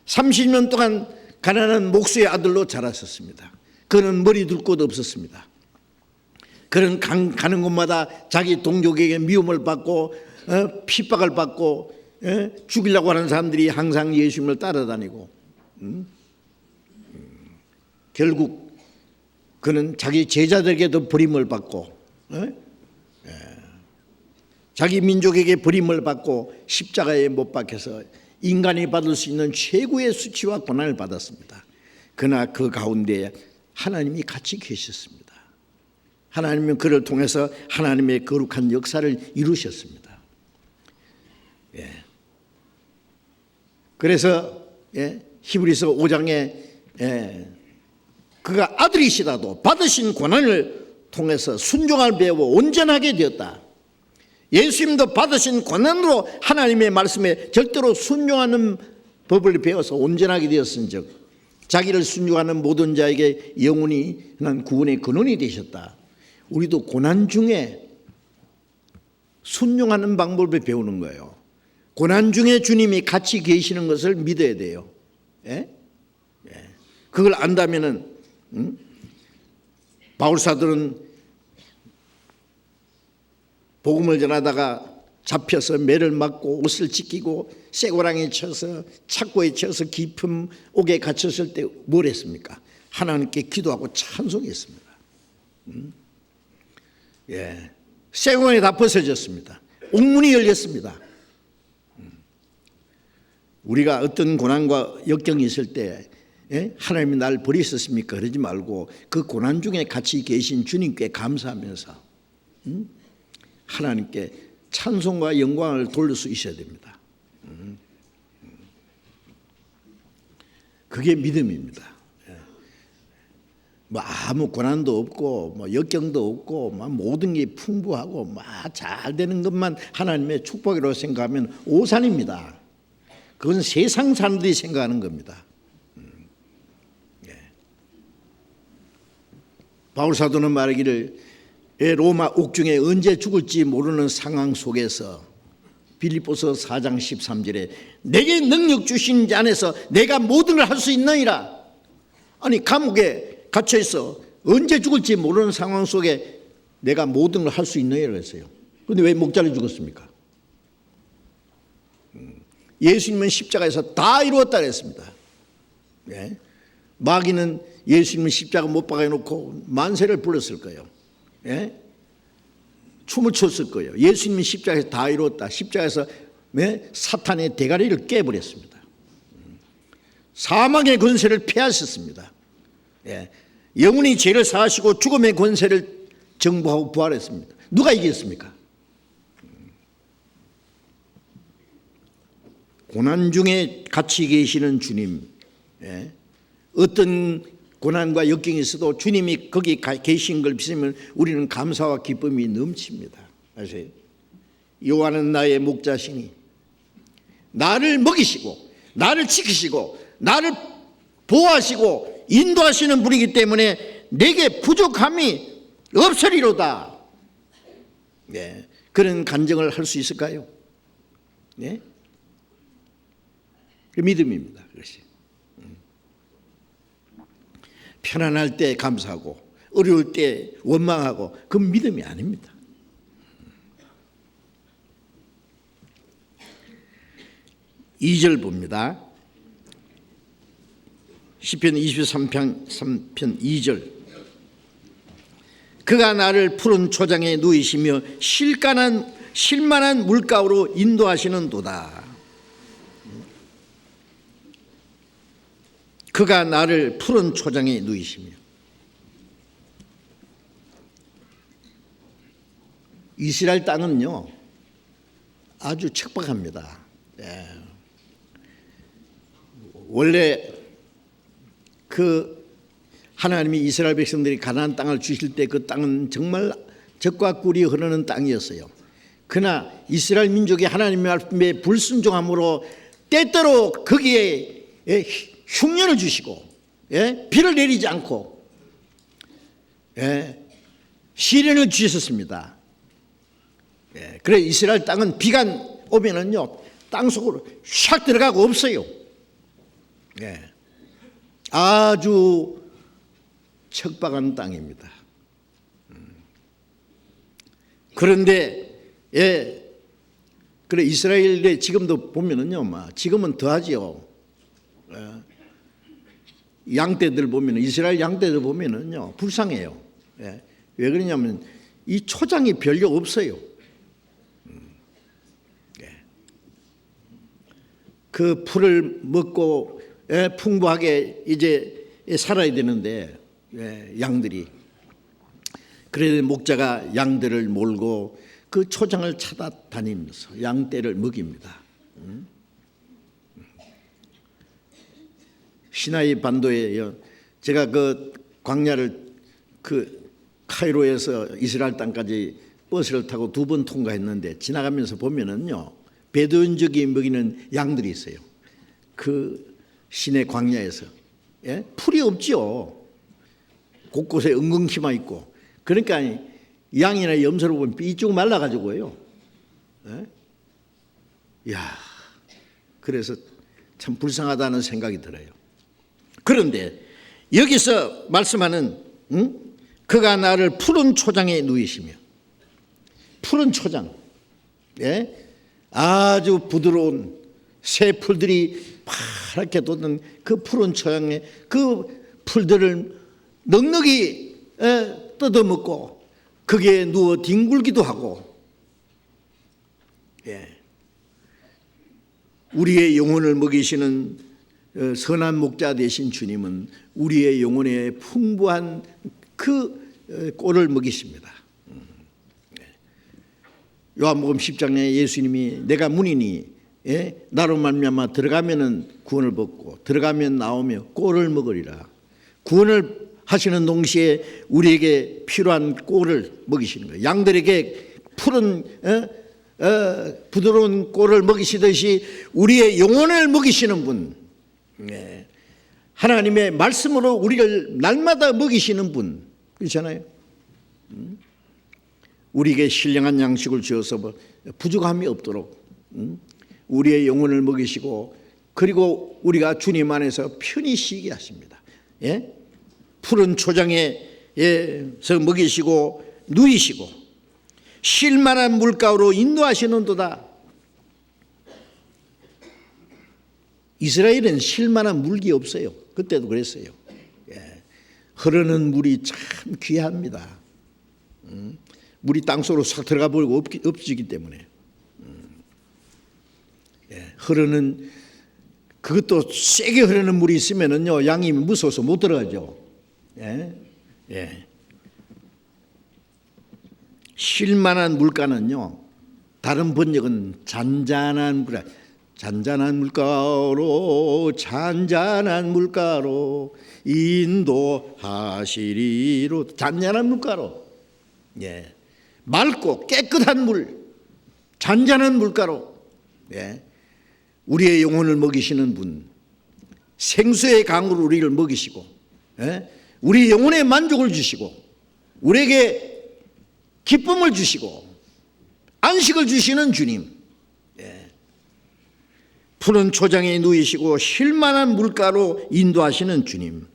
30년 동안 가난한 목수의 아들로 자랐었습니다. 그는 머리 둘 곳 없었습니다. 그는 가는 곳마다 자기 동족에게 미움을 받고 핍박을 받고 죽이려고 하는 사람들이 항상 예수님을 따라다니고 결국 그는 자기 제자들에게도 버림을 받고 자기 민족에게 버림을 받고 십자가에 못 박혀서 인간이 받을 수 있는 최고의 수치와 고난을 받았습니다. 그러나 그 가운데 하나님이 같이 계셨습니다. 하나님은 그를 통해서 하나님의 거룩한 역사를 이루셨습니다. 그래서 히브리서 5장에 그가 아들이시라도 받으신 고난을 통해서 순종을 배워 온전하게 되었다. 예수님도 받으신 고난으로 하나님의 말씀에 절대로 순종하는 법을 배워서 온전하게 되었은즉 자기를 순종하는 모든 자에게 영원히 난 구원의 근원이 되셨다. 우리도 고난 중에 순종하는 방법을 배우는 거예요. 고난 중에 주님이 같이 계시는 것을 믿어야 돼요. 그걸 안다면은 바울 사도는 복음을 전하다가 잡혀서 매를 맞고 옷을 찢기고 쇠고랑에 쳐서 착고에 쳐서 깊은 옥에 갇혔을 때 뭘 했습니까? 하나님께 기도하고 찬송했습니다. 쇠고랑이 다 벗어졌습니다. 옥문이 열렸습니다. 우리가 어떤 고난과 역경이 있을 때 하나님이 날 버리셨습니까? 그러지 말고 그 고난 중에 같이 계신 주님께 감사하면서 하나님께 찬송과 영광을 돌릴 수 있어야 됩니다. 그게 믿음입니다. 뭐 아무 고난도 없고 뭐 역경도 없고 뭐 모든 게 풍부하고 막 잘 되는 것만 하나님의 축복이라고 생각하면 오산입니다. 그건 세상 사람들이 생각하는 겁니다. 바울 사도는 말하기를 로마 옥중에 언제 죽을지 모르는 상황 속에서 빌립보서 4장 13절에 내게 능력 주신 자 안에서 내가 모든 걸 할 수 있느니라. 아니 감옥에 갇혀있어 언제 죽을지 모르는 상황 속에 내가 모든 걸 할 수 있느니라 했어요. 그런데 왜 목자를 죽었습니까? 예수님은 십자가에서 다 이루었다 그랬습니다. 예? 마귀는 예수님을 십자가 못 박아 놓고 만세를 불렀을 거예요. 예? 춤을 췄을 거예요. 예수님이 십자가에서 다 이루었다. 십자가에서 사탄의 대가리를 깨버렸습니다. 사망의 권세를 폐하셨습니다. 예. 영원히 죄를 사하시고 죽음의 권세를 정복하고 부활했습니다. 누가 이겼습니까? 고난 중에 같이 계시는 주님, 예. 어떤 고난과 역경이 있어도 주님이 거기 계신 걸 믿으면 우리는 감사와 기쁨이 넘칩니다. 아세요? 여호와는 나의 목자시니 나를 먹이시고 나를 지키시고 나를 보호하시고 인도하시는 분이기 때문에 내게 부족함이 없으리로다. 네. 그런 간증을 할 수 있을까요? 네? 그 믿음입니다. 그것이. 편안할 때 감사하고 어려울 때 원망하고 그건 믿음이 아닙니다. 이 절 봅니다. 시편 23편 2절. 그가 나를 푸른 초장에 누이시며 쉴만한 물가로 인도하시는도다. 그가 나를 푸른 초장에 누이시며. 이스라엘 땅은요 아주 척박합니다. 예. 원래 그 하나님이 이스라엘 백성들이 가나안 땅을 주실 때 그 땅은 정말 젖과 꿀이 흐르는 땅이었어요. 그러나 이스라엘 민족이 하나님의 말씀에 불순종함으로 때때로 거기에 흉년을 주시고 비를 내리지 않고 시련을 주셨습니다. 그래 이스라엘 땅은 비가 오면은요 땅 속으로 샥 들어가고 없어요. 아주 척박한 땅입니다. 그런데 그래 이스라엘에 지금도 보면은요, 지금은 더하지요. 양떼들 보면 이스라엘 양떼들 보면은요 불쌍해요. 왜 그러냐면 이 초장이 별로 없어요. 그 풀을 먹고 풍부하게 이제 살아야 되는데 양들이 그래서 목자가 양들을 몰고 그 초장을 찾아다니면서 양떼를 먹입니다. 시나이 반도에 제가 그 광야를 그 카이로에서 이스라엘 땅까지 버스를 타고 2번 통과했는데 지나가면서 보면은요 베두인족이 먹이는 양들이 있어요. 그 시내 광야에서 풀이 없죠. 곳곳에 엉겅퀴만 있고 그러니까 양이나 염소를 보면 삐쭉 말라가지고요. 야, 그래서 참 불쌍하다는 생각이 들어요. 그런데 여기서 말씀하는 그가 나를 푸른 초장에 누이시며 푸른 초장 아주 부드러운 새 풀들이 파랗게 돋는 그 푸른 초장에 그 풀들을 넉넉히 뜯어먹고 거기에 누워 뒹굴기도 하고 우리의 영혼을 먹이시는 선한 목자 되신 주님은 우리의 영혼에 풍부한 그 꼴을 먹이십니다. 요한복음 10장에 예수님이 내가 문이니 나로 말미암아 들어가면은 구원을 받고 들어가면 나오며 꼴을 먹으리라. 구원을 하시는 동시에 우리에게 필요한 꼴을 먹이시는 거예요. 양들에게 푸른 부드러운 꼴을 먹이시듯이 우리의 영혼을 먹이시는 분, 하나님의 말씀으로 우리를 날마다 먹이시는 분, 그렇잖아요. 우리에게 신령한 양식을 주어서 부족함이 없도록 우리의 영혼을 먹이시고 그리고 우리가 주님 안에서 편히 쉬게 하십니다. 푸른 초장에서 먹이시고 누이시고 쉴만한 물가로 인도하시는도다. 이스라엘은 쉴만한 물이 없어요. 그때도 그랬어요. 흐르는 물이 참 귀합니다. 물이 땅속으로 싹 들어가 버리고 없어지기 때문에. 흐르는, 그것도 세게 흐르는 물이 있으면은요, 양이 무서워서 못 들어가죠. 쉴만한 물가는요, 다른 번역은 잔잔한 물, 잔잔한 물가로 인도하시리로. 잔잔한 물가로, 맑고 깨끗한 물, 잔잔한 물가로, 우리의 영혼을 먹이시는 분, 생수의 강으로 우리를 먹이시고, 우리 영혼에 만족을 주시고, 우리에게 기쁨을 주시고 안식을 주시는 주님, 푸른 초장에 누이시고 쉴만한 물가로 인도하시는 주님,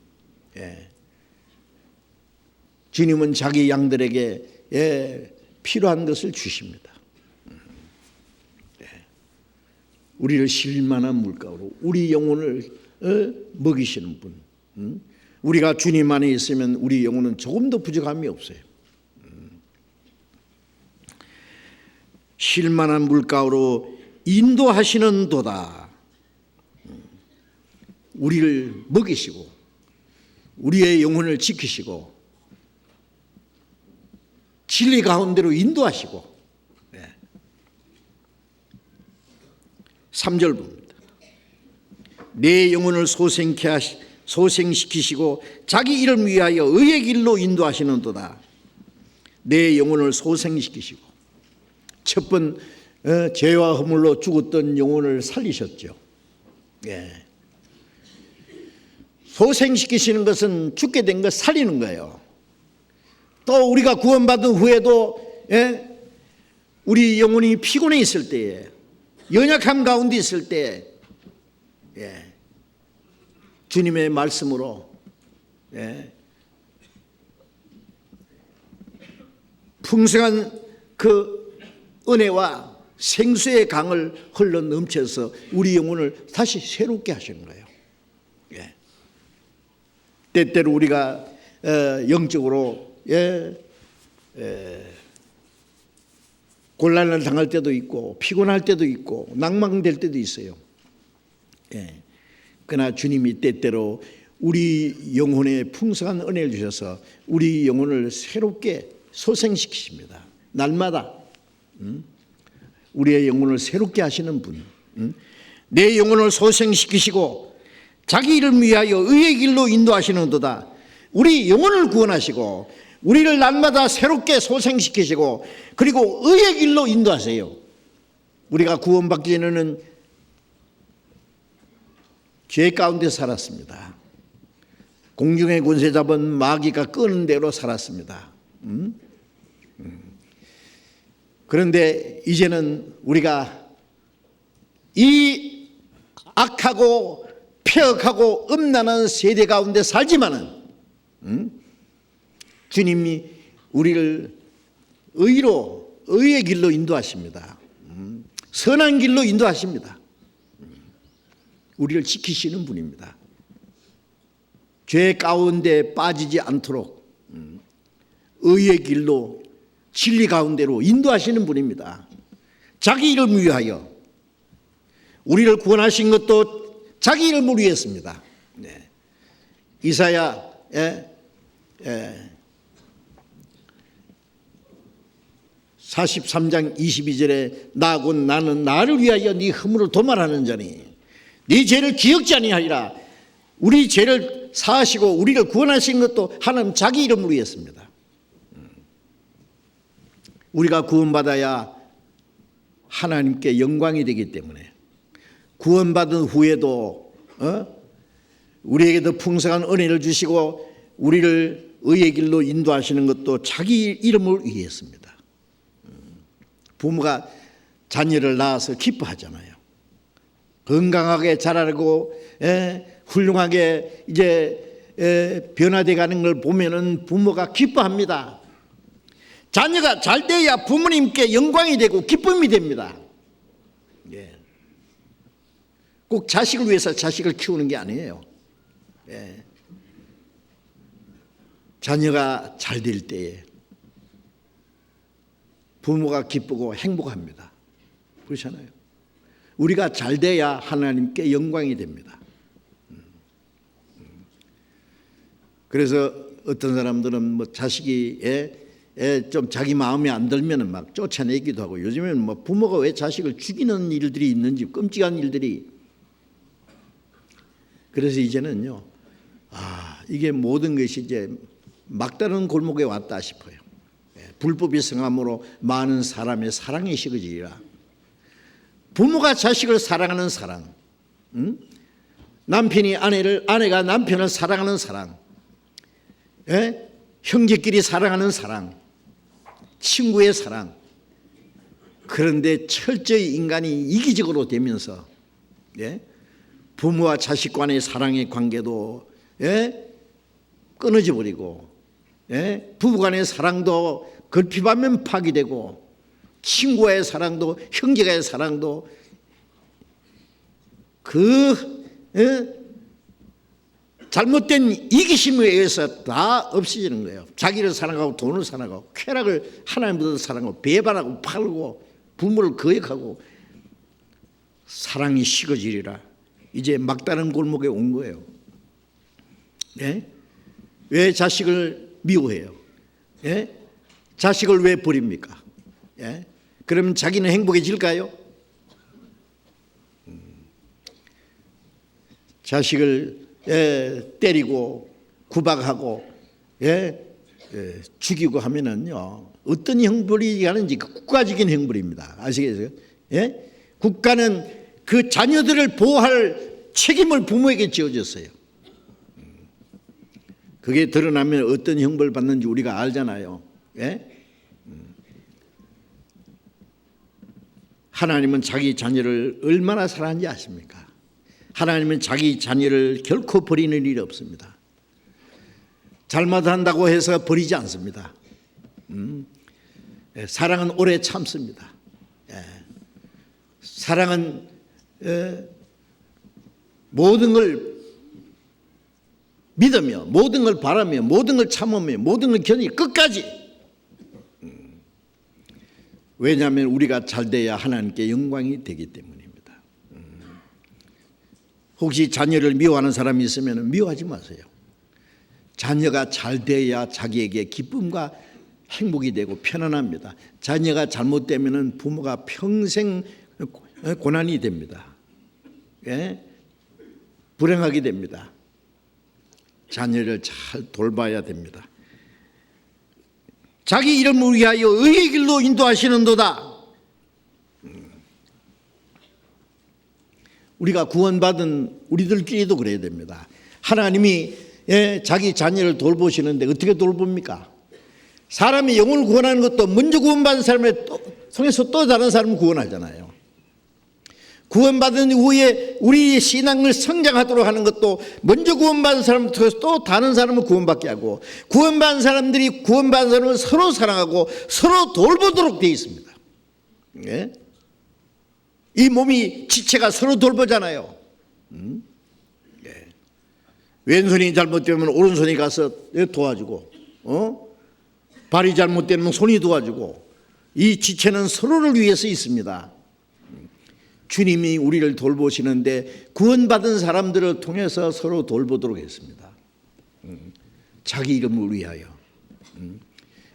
주님은 자기 양들에게 필요한 것을 주십니다. 우리를 쉴만한 물가로 우리 영혼을 먹이시는 분, 우리가 주님 안에 있으면 우리 영혼은 조금도 부족함이 없어요. 쉴만한 물가로 인도하시는 도다. 우리를 먹이시고 우리의 영혼을 지키시고 진리 가운데로 인도하시고. 3절 봅니다. 내 영혼을 소생시키시고 자기 이름 위하여 의의 길로 인도하시는 도다. 내 영혼을 소생시키시고, 첫 번 죄와 허물로 죽었던 영혼을 살리셨죠. 소생시키시는 것은 죽게 된 것 살리는 거예요. 또 우리가 구원받은 후에도 우리 영혼이 피곤해 있을 때에, 연약함 가운데 있을 때 주님의 말씀으로 풍성한 그 은혜와 생수의 강을 흘러 넘쳐서 우리 영혼을 다시 새롭게 하시는 거예요. 때때로 우리가 영적으로 곤란을 당할 때도 있고 피곤할 때도 있고 낭망될 때도 있어요. 그러나 주님이 때때로 우리 영혼에 풍성한 은혜를 주셔서 우리 영혼을 새롭게 소생시키십니다. 날마다 우리의 영혼을 새롭게 하시는 분, 내 영혼을 소생시키시고 자기 이름 위하여 의의 길로 인도하시는도다. 우리 영혼을 구원하시고 우리를 날마다 새롭게 소생시키시고 그리고 의의 길로 인도하세요. 우리가 구원받기 전에는 죄 가운데 살았습니다. 공중의 권세 잡은 마귀가 끄는 대로 살았습니다. 그런데 이제는 우리가 이 악하고 폐역하고 음란한 세대 가운데 살지만은 주님이 우리를 의의 길로 인도하십니다. 선한 길로 인도하십니다. 우리를 지키시는 분입니다. 죄 가운데 빠지지 않도록 의의 길로 진리 가운데로 인도하시는 분입니다. 자기 이름을 위하여, 우리를 구원하신 것도 자기 이름을 위했습니다. 이사야 43장 22절에 나곧 나는 나를 위하여 네 허물을 도말하는 자니 네 죄를 기억지 아니하리라. 우리 죄를 사하시고 우리를 구원하신 것도 하나님 자기 이름을 위했습니다. 우리가 구원받아야 하나님께 영광이 되기 때문에 구원받은 후에도 우리에게 더 풍성한 은혜를 주시고 우리를 의의 길로 인도하시는 것도 자기 이름을 위했습니다. 부모가 자녀를 낳아서 기뻐하잖아요. 건강하게 자라고 훌륭하게 이제 변화돼 가는 걸 보면은 부모가 기뻐합니다. 자녀가 잘 돼야 부모님께 영광이 되고 기쁨이 됩니다. 꼭 자식을 위해서 자식을 키우는 게 아니에요. 예. 자녀가 잘 될 때에 부모가 기쁘고 행복합니다. 그렇잖아요. 우리가 잘 돼야 하나님께 영광이 됩니다. 그래서 어떤 사람들은 뭐 자식이 좀 자기 마음에 안 들면은 막 쫓아내기도 하고, 요즘에는 뭐 부모가 왜 자식을 죽이는 일들이 있는지, 끔찍한 일들이. 그래서 이제는요, 이게 모든 것이 이제 막다른 골목에 왔다 싶어요. 불법이 성함으로 많은 사람의 사랑이 식어지리라. 부모가 자식을 사랑하는 사랑, 남편이 아내를, 아내가 남편을 사랑하는 사랑, 형제끼리 사랑하는 사랑, 친구의 사랑. 그런데 철저히 인간이 이기적으로 되면서 부모와 자식 간의 사랑의 관계도 끊어져 버리고, 부부간의 사랑도 걸핏하면 파기되고, 친구와의 사랑도, 형제와의 사랑도 잘못된 이기심에 의해서 다 없어지는 거예요. 자기를 사랑하고 돈을 사랑하고 쾌락을 하나님보다 사랑하고 배반하고 팔고 부모를 거역하고 사랑이 식어지리라. 이제 막다른 골목에 온 거예요. 왜 자식을 미워해요? 자식을 왜 버립니까? 그러면 자기는 행복해질까요? 자식을 때리고 구박하고 죽이고 하면은요, 어떤 형벌이 가는지 국가적인 형벌입니다. 아시겠어요? 국가는 그 자녀들을 보호할 책임을 부모에게 지어줬어요. 그게 드러나면 어떤 형벌 받는지 우리가 알잖아요. 하나님은 자기 자녀를 얼마나 사랑하는지 아십니까? 하나님은 자기 자녀를 결코 버리는 일이 없습니다. 잘못한다고 해서 버리지 않습니다. 사랑은 오래 참습니다. 사랑은 모든 걸 믿으며, 모든 걸 바라며, 모든 걸 참으며, 모든 걸 견디며 끝까지. 왜냐하면 우리가 잘 돼야 하나님께 영광이 되기 때문입니다. 혹시 자녀를 미워하는 사람이 있으면 미워하지 마세요. 자녀가 잘 돼야 자기에게 기쁨과 행복이 되고 편안합니다. 자녀가 잘못되면 부모가 평생 고난이 됩니다. 불행하게 됩니다. 자녀를 잘 돌봐야 됩니다. 자기 이름을 위하여 의의 길로 인도하시는도다. 우리가 구원받은 우리들끼리도 그래야 됩니다. 하나님이 자기 자녀를 돌보시는데 어떻게 돌봅니까? 사람이 영혼을 구원하는 것도 먼저 구원받은 사람을 통해서 또 다른 사람을 구원하잖아요. 구원받은 이후에 우리 신앙을 성장하도록 하는 것도 먼저 구원받은 사람을 통해서 또 다른 사람을 구원받게 하고, 구원받은 사람들이 구원받은 사람을 서로 사랑하고 서로 돌보도록 되어 있습니다. 이 몸이 지체가 서로 돌보잖아요. 왼손이 잘못되면 오른손이 가서 도와주고, 발이 잘못되면 손이 도와주고, 이 지체는 서로를 위해서 있습니다. 주님이 우리를 돌보시는데 구원받은 사람들을 통해서 서로 돌보도록 했습니다. 자기 이름을 위하여.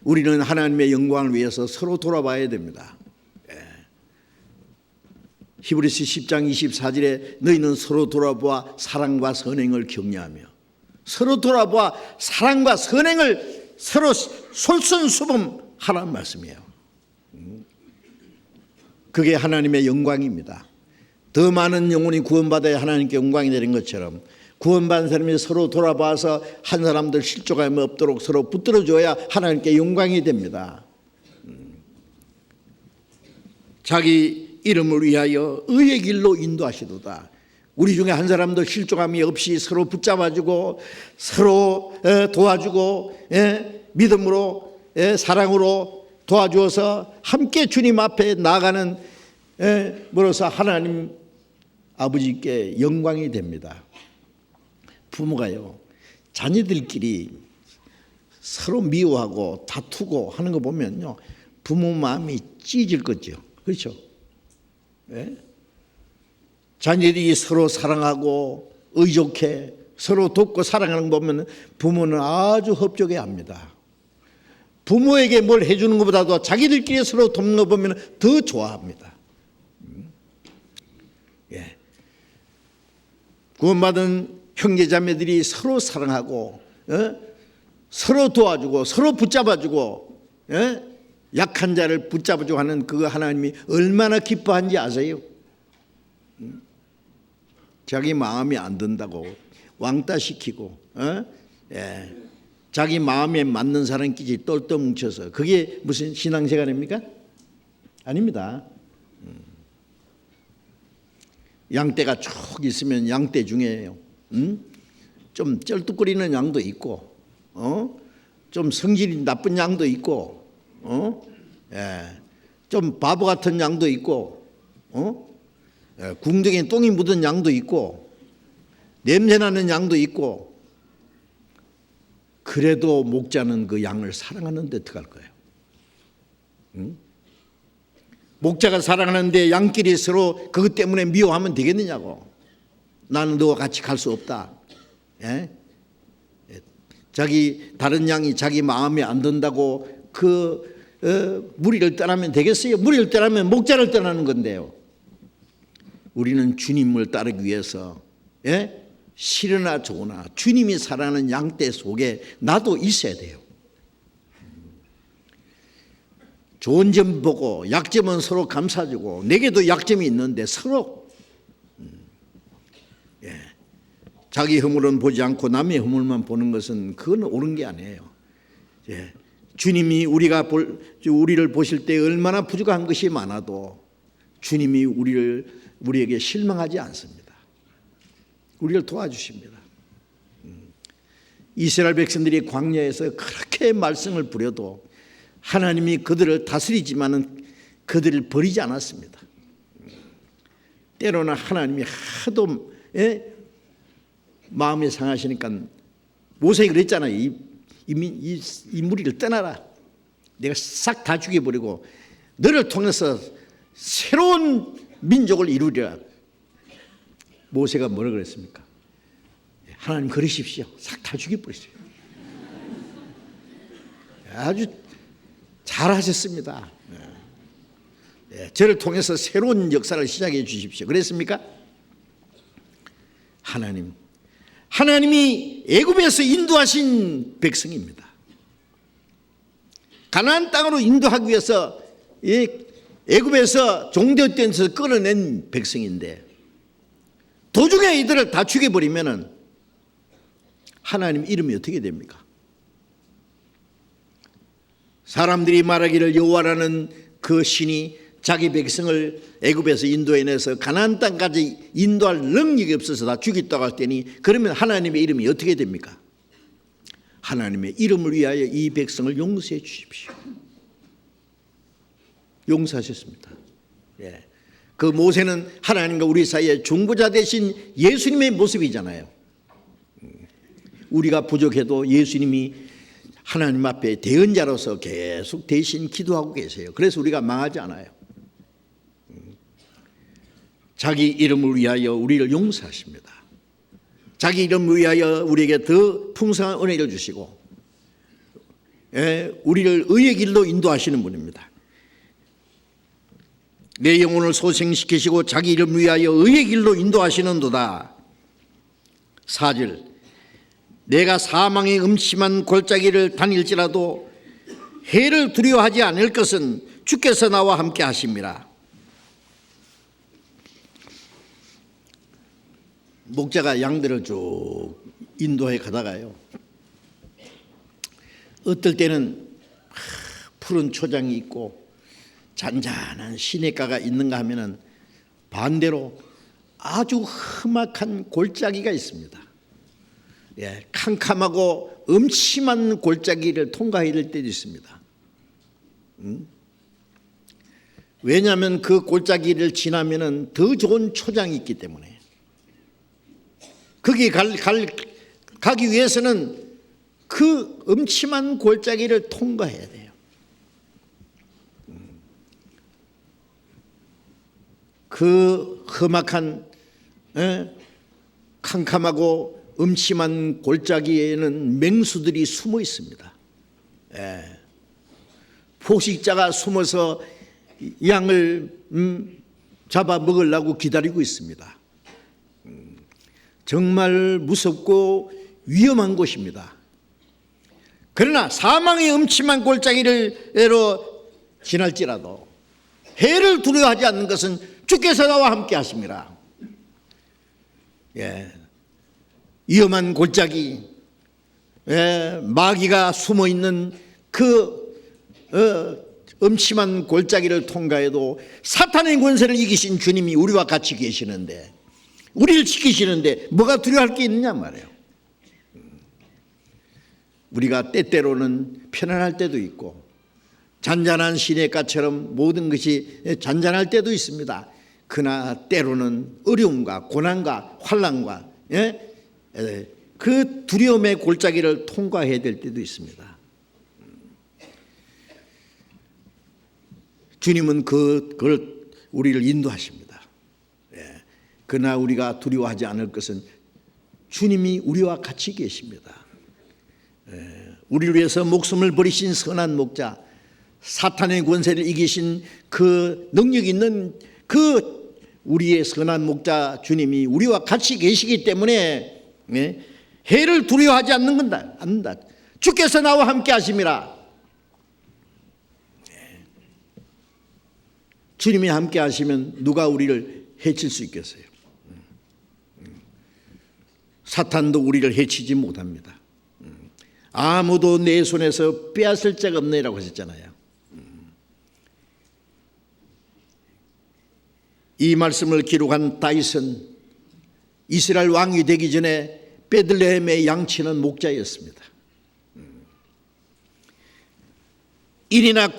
우리는 하나님의 영광을 위해서 서로 돌아봐야 됩니다. 히브리서 10장 24절에 너희는 서로 돌아보아 사랑과 선행을 격려하며, 서로 돌아보아 사랑과 선행을 서로 솔선수범하라는 말씀이에요. 그게 하나님의 영광입니다. 더 많은 영혼이 구원받아야 하나님께 영광이 되는 것처럼, 구원받은 사람이 서로 돌아봐서 한 사람들 실족함이 없도록 서로 붙들어줘야 하나님께 영광이 됩니다. 자기 이름을 위하여 의의 길로 인도하시도다. 우리 중에 한 사람도 실족함이 없이 서로 붙잡아주고 서로 도와주고 믿음으로 사랑으로 도와주어서 함께 주님 앞에 나아가는 뭐로서 하나님 아버지께 영광이 됩니다. 부모가요, 자녀들끼리 서로 미워하고 다투고 하는 거 보면요, 부모 마음이 찢어질 거죠. 그렇죠? 네? 자녀들이 서로 사랑하고 의족해 서로 돕고 사랑하는 거 보면 부모는 아주 흡족해 합니다. 부모에게 뭘 해주는 것보다도 자기들끼리 서로 돕는 거 보면 더 좋아합니다. 예. 구원받은 형제자매들이 서로 사랑하고 서로 도와주고 서로 붙잡아주고 약한 자를 붙잡아주고 하는 그 하나님이 얼마나 기뻐한지 아세요? 자기 마음이 안 든다고 왕따시키고 자기 마음에 맞는 사람끼리 똘똘 뭉쳐서 그게 무슨 신앙생활입니까? 아닙니다. 양떼가 쭉 있으면 양떼 중에 좀 쩔뚝거리는 양도 있고 좀 성질이 나쁜 양도 있고 좀 바보 같은 양도 있고 궁둥이에 똥이 묻은 양도 있고 냄새나는 양도 있고 그래도 목자는 그 양을 사랑하는데 어떡할 거예요? 목자가 사랑하는데 양끼리 서로 그것 때문에 미워하면 되겠느냐고. 나는 너와 같이 갈 수 없다. 자기 다른 양이 자기 마음에 안 든다고 무리를 떠나면 되겠어요? 무리를 떠나면 목자를 떠나는 건데요. 우리는 주님을 따르기 위해서 싫으나 좋으나 주님이 사랑하는 양떼 속에 나도 있어야 돼요. 좋은 점 보고 약점은 서로 감싸주고 내게도 약점이 있는데 서로 자기 허물은 보지 않고 남의 허물만 보는 것은 그건 옳은 게 아니에요. 주님이 우리를 보실 때 얼마나 부족한 것이 많아도 주님이 우리에게 실망하지 않습니다. 우리를 도와주십니다. 이스라엘 백성들이 광야에서 그렇게 말썽을 부려도 하나님이 그들을 다스리지만은 그들을 버리지 않았습니다. 때로는 하나님이 하도 마음이 상하시니까 모세가 그랬잖아요. 이 무리를 떠나라. 내가 싹 다 죽여버리고 너를 통해서 새로운 민족을 이루리라. 모세가 뭐라 그랬습니까? 하나님 그러십시오. 싹 다 죽여버리세요. 아주 잘하셨습니다. 저를 통해서 새로운 역사를 시작해 주십시오. 그랬습니까? 하나님이 애굽에서 인도하신 백성입니다. 가나안 땅으로 인도하기 위해서 애굽에서 종되었던 데서 끌어낸 백성인데 도중에 이들을 다 죽여버리면 하나님 이름이 어떻게 됩니까? 사람들이 말하기를 여호와라는 그 신이 자기 백성을 애굽에서 인도해내서 가나안 땅까지 인도할 능력이 없어서 다 죽였다고 할 때니 그러면 하나님의 이름이 어떻게 됩니까? 하나님의 이름을 위하여 이 백성을 용서해 주십시오. 용서하셨습니다. 그 모세는 하나님과 우리 사이에 중보자 대신 예수님의 모습이잖아요. 우리가 부족해도 예수님이 하나님 앞에 대언자로서 계속 대신 기도하고 계세요. 그래서 우리가 망하지 않아요. 자기 이름을 위하여 우리를 용서하십니다. 자기 이름을 위하여 우리에게 더 풍성한 은혜를 주시고 우리를 의의 길로 인도하시는 분입니다. 내 영혼을 소생시키시고 자기 이름을 위하여 의의 길로 인도하시는도다. 4절 내가 사망의 음침한 골짜기를 다닐지라도 해를 두려워하지 않을 것은 주께서 나와 함께 하심이라. 목자가 양들을 쭉 인도해 가다가요, 어떨 때는 푸른 초장이 있고 잔잔한 시냇가가 있는가 하면은 반대로 아주 험악한 골짜기가 있습니다. 캄캄하고 음침한 골짜기를 통과해야 될 때도 있습니다. 왜냐하면 그 골짜기를 지나면은 더 좋은 초장이 있기 때문에 거기 가기 위해서는 그 음침한 골짜기를 통과해야 돼요. 그 험악한 캄캄하고 음침한 골짜기에는 맹수들이 숨어 있습니다. 포식자가 숨어서 양을 잡아 먹으려고 기다리고 있습니다. 정말 무섭고 위험한 곳입니다. 그러나 사망의 음침한 골짜기로 지날지라도 해를 두려워하지 않는 것은 주께서 나와 함께 하심이라. 위험한 골짜기, 마귀가 숨어있는 그 음침한 골짜기를 통과해도 사탄의 권세를 이기신 주님이 우리와 같이 계시는데, 우리를 지키시는데 뭐가 두려워할 게 있느냐 말이에요. 우리가 때때로는 편안할 때도 있고 잔잔한 시냇가처럼 모든 것이 잔잔할 때도 있습니다. 그러나 때로는 어려움과 고난과 환난과 그 두려움의 골짜기를 통과해야 될 때도 있습니다. 주님은 그걸 우리를 인도하십니다. 그러나 우리가 두려워하지 않을 것은 주님이 우리와 같이 계십니다. 우리를 위해서 목숨을 버리신 선한 목자, 사탄의 권세를 이기신 그 능력 있는 그 우리의 선한 목자 주님이 우리와 같이 계시기 때문에 해를 두려워하지 않는다. 주께서 나와 함께 하심이라. 주님이 함께 하시면 누가 우리를 해칠 수 있겠어요? 사탄도 우리를 해치지 못합니다. 아무도 내 손에서 빼앗을 자가 없네라고 하셨잖아요. 이 말씀을 기록한 다윗은 이스라엘 왕이 되기 전에 베들레헴에 양치는 목자였습니다. 일이나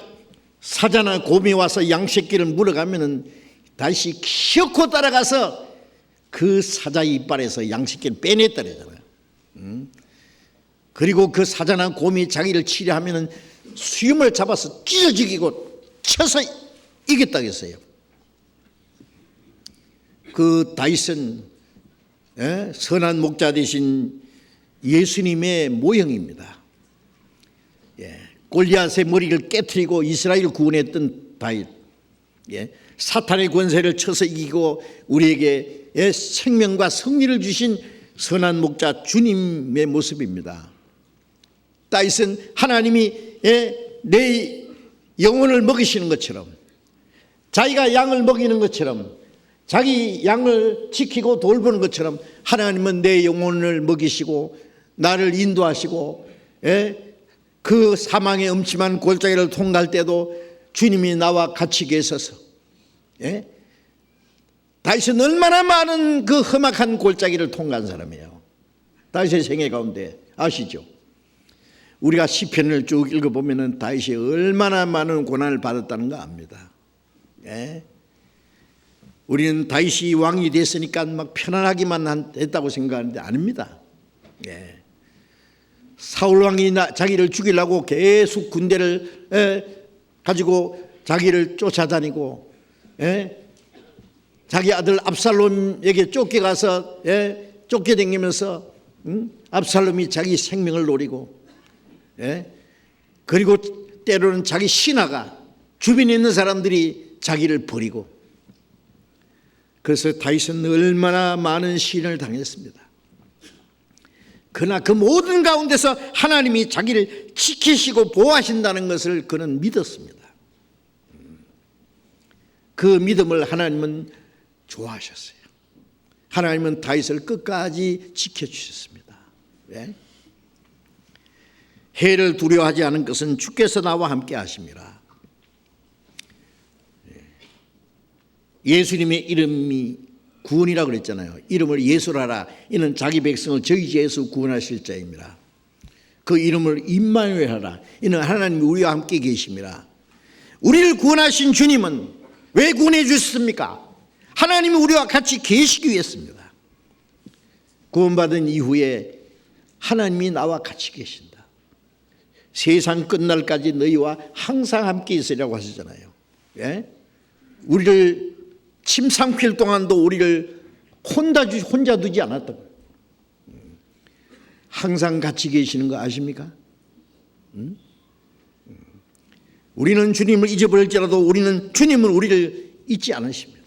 사자나 곰이 와서 양새끼를 물어가면은 다시 기어코 따라가서 그 사자 이빨에서 양새끼를 빼냈다 그러잖아요. 그리고 그 사자나 곰이 자기를 치려 하면은 수염을 잡아서 찢어 죽이고 쳐서 이겼다 했어요. 그 다윗은 선한 목자 되신 예수님의 모형입니다. 골리앗의 머리를 깨트리고 이스라엘을 구원했던 다윗, 사탄의 권세를 쳐서 이기고 우리에게 생명과 승리를 주신 선한 목자 주님의 모습입니다. 다윗은 하나님이 내 영혼을 먹이시는 것처럼, 자기가 양을 먹이는 것처럼, 자기 양을 지키고 돌보는 것처럼 하나님은 내 영혼을 먹이시고 나를 인도하시고 그 사망의 음침한 골짜기를 통과할 때도 주님이 나와 같이 계셔서 다윗은 얼마나 많은 그 험악한 골짜기를 통과한 사람이에요. 다윗의 생애 가운데 아시죠? 우리가 시편을 쭉 읽어보면 다윗이 얼마나 많은 고난을 받았다는 거 압니다. 우리는 다윗이 왕이 됐으니까 막 편안하기만 했다고 생각하는데 아닙니다. 사울 왕이 자기를 죽이려고 계속 군대를 가지고 자기를 쫓아다니고 자기 아들 압살롬에게 쫓겨가서 쫓겨다니면서 압살롬이 자기 생명을 노리고 그리고 때로는 자기 신하가 주변에 있는 사람들이 자기를 버리고, 그래서 다윗은 얼마나 많은 시련을 당했습니다. 그러나 그 모든 가운데서 하나님이 자기를 지키시고 보호하신다는 것을 그는 믿었습니다. 그 믿음을 하나님은 좋아하셨어요. 하나님은 다윗을 끝까지 지켜주셨습니다. 해를 두려워하지 않은 것은 주께서 나와 함께 하심이라. 예수님의 이름이 구원이라고 그랬잖아요. 이름을 예수라라. 이는 자기 백성을 저희 죄에서 구원하실 자입니다. 그 이름을 임마누엘 하라. 이는 하나님이 우리와 함께 계심이라. 우리를 구원하신 주님은 왜 구원해 주셨습니까? 하나님이 우리와 같이 계시기 위해서입니다. 구원받은 이후에 하나님이 나와 같이 계신다. 세상 끝날까지 너희와 항상 함께 있으리라고 하시잖아요. 예? 우리를 침상필 동안도 우리를 혼자 두지 않았다. 항상 같이 계시는 거 아십니까? 우리는 주님을 잊어버릴지라도 우리는 주님은 우리를 잊지 않으십니다.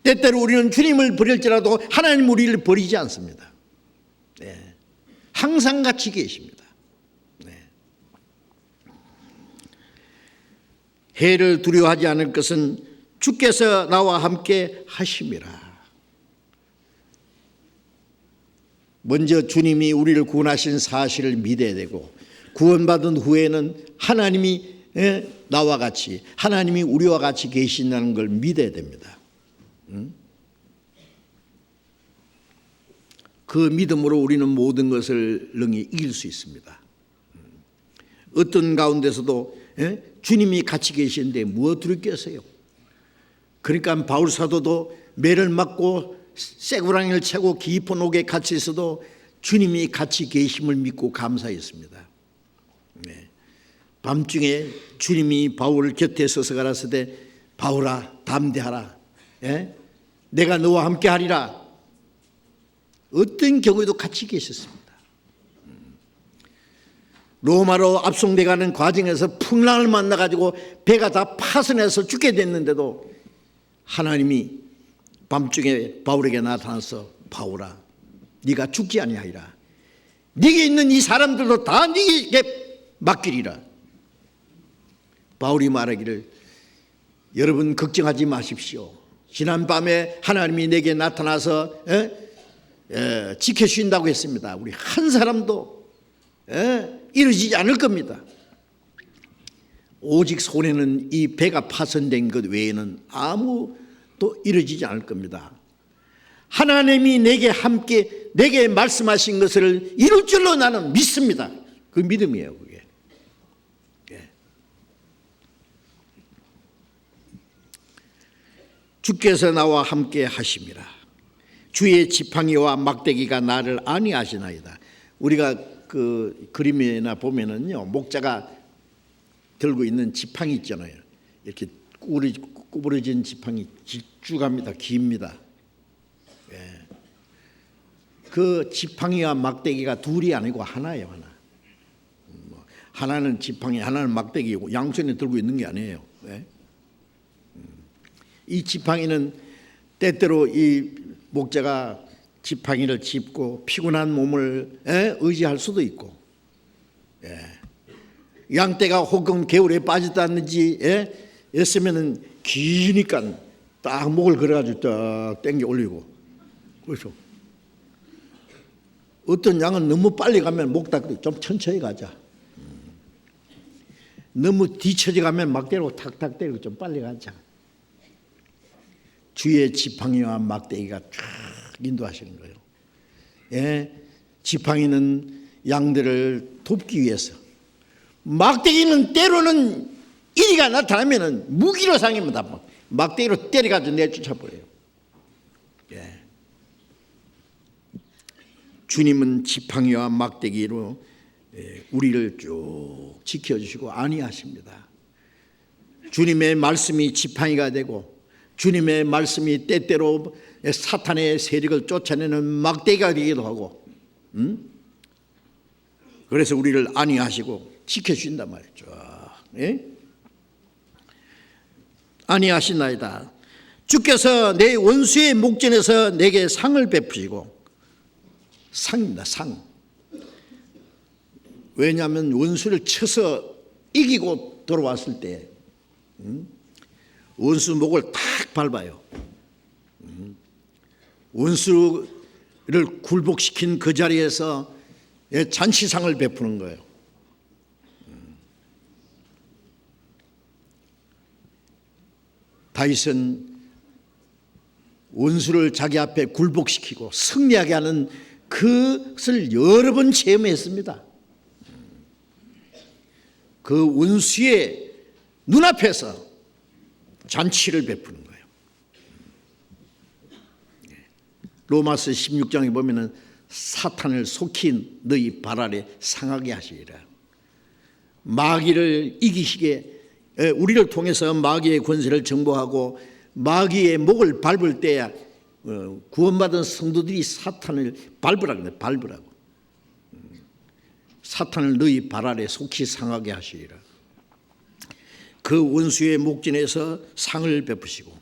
때때로 우리는 주님을 버릴지라도 하나님 우리를 버리지 않습니다. 네. 항상 같이 계십니다. 네. 해를 두려워하지 않을 것은 주께서 나와 함께 하심이라. 먼저 주님이 우리를 구원하신 사실을 믿어야 되고, 구원받은 후에는 하나님이 나와 같이, 하나님이 우리와 같이 계신다는 걸 믿어야 됩니다. 그 믿음으로 우리는 모든 것을 능히 이길 수 있습니다. 어떤 가운데서도 주님이 같이 계시는데 무엇 두렵겠어요? 그러니까 바울 사도도 매를 맞고 쇠고랑이를 차고 깊은 옥에 갇혀 있어도 주님이 같이 계심을 믿고 감사했습니다. 네. 밤중에 주님이 바울을 곁에 서서 가라사대 바울아 담대하라. 내가 너와 함께 하리라. 어떤 경우에도 같이 계셨습니다. 로마로 압송돼가는 과정에서 풍랑을 만나가지고 배가 다 파손해서 죽게 됐는데도 하나님이 밤중에 바울에게 나타나서 바울아 네가 죽지 아니하리라. 네게 있는 이 사람들도 다 네게 맡기리라. 바울이 말하기를 여러분 걱정하지 마십시오. 지난밤에 하나님이 내게 나타나서 지켜주신다고 했습니다. 우리 한 사람도 이루어지지 않을 겁니다. 오직 손에는 이 배가 파손된 것 외에는 아무도 이루어지지 않을 겁니다. 하나님이 내게 함께 내게 말씀하신 것을 이룰 줄로 나는 믿습니다. 그 믿음이에요, 그게. 주께서 나와 함께 하심이라. 주의 지팡이와 막대기가 나를 안위하시나이다. 우리가 그 그림이나 보면은요, 목자가 들고 있는 지팡이 있잖아요. 이렇게 구부러진 지팡이 길쭉합니다. 깁니다. 그 지팡이와 막대기가 둘이 아니고 하나예요, 하나. 하나는 지팡이, 하나는 막대기고 양손에 들고 있는 게 아니에요. 이 지팡이는 때때로 이 목자가 지팡이를 짚고 피곤한 몸을 의지할 수도 있고, 양떼가 혹은 개울에 빠졌다든지 했으면은 기니까 딱 목을 걸어가지고 딱 당겨 올리고. 그렇죠. 어떤 양은 너무 빨리 가면 목 닦고 좀 천천히 가자. 너무 뒤처져 가면 막대로 탁탁 때리고 좀 빨리 가자. 주의 지팡이와 막대기가 쫙 인도하시는 거예요. 지팡이는 양들을 돕기 위해서, 막대기는 때로는 이리가 나타나면 무기로 상입니다. 막대기로 때려가지고 내쫓아버려요. 주님은 지팡이와 막대기로 우리를 쭉 지켜주시고 안위하십니다. 주님의 말씀이 지팡이가 되고 주님의 말씀이 때때로 사탄의 세력을 쫓아내는 막대기가 되기도 하고, 그래서 우리를 안위하시고 지켜주신단 말이죠. 안위하시나이다. 주께서 내 원수의 목전에서 내게 상을 베푸시고, 상입니다. 상. 왜냐하면 원수를 쳐서 이기고 돌아왔을 때 원수 목을 탁 밟아요. 원수를 굴복시킨 그 자리에서 잔치상을 베푸는 거예요. 다윗은 원수를 자기 앞에 굴복시키고 승리하게 하는 그것을 여러 번 체험했습니다. 그 원수의 눈앞에서 잔치를 베푸는 거예요. 로마서 16장에 보면은 사탄을 속히 너희 발 아래 상하게 하시리라. 마귀를 이기시게, 우리를 통해서 마귀의 권세를 정복하고 마귀의 목을 밟을 때야 구원받은 성도들이 사탄을 밟으라고 그래. 밟으라고. 사탄을 너희 발 아래 속히 상하게 하시리라. 그 원수의 목전에서 상을 베푸시고,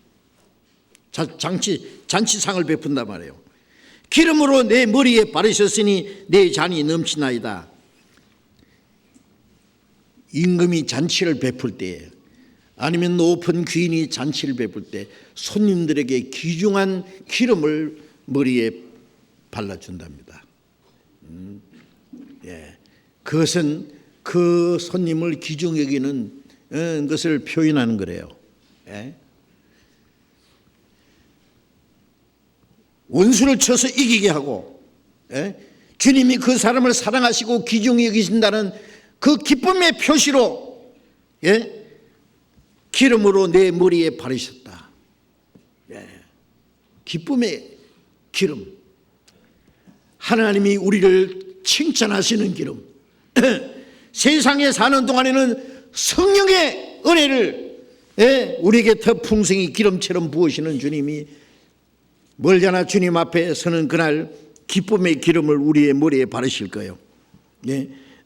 잔치상을 베푼단 말이에요. 기름으로 내 머리에 바르셨으니 내 잔이 넘치나이다. 임금이 잔치를 베풀 때, 아니면 높은 귀인이 잔치를 베풀 때 손님들에게 귀중한 기름을 머리에 발라준답니다. 그것은 그 손님을 귀중히 여기는 것을 표현하는 거래요. 원수를 쳐서 이기게 하고, 주님이 그 사람을 사랑하시고 귀중히 여기신다는 그 기쁨의 표시로 기름으로 내 머리에 바르셨다. 기쁨의 기름, 하나님이 우리를 칭찬하시는 기름. 세상에 사는 동안에는 성령의 은혜를 우리에게 더 풍성히 기름처럼 부으시는 주님이 멀잖아 주님 앞에 서는 그날 기쁨의 기름을 우리의 머리에 바르실 거예요.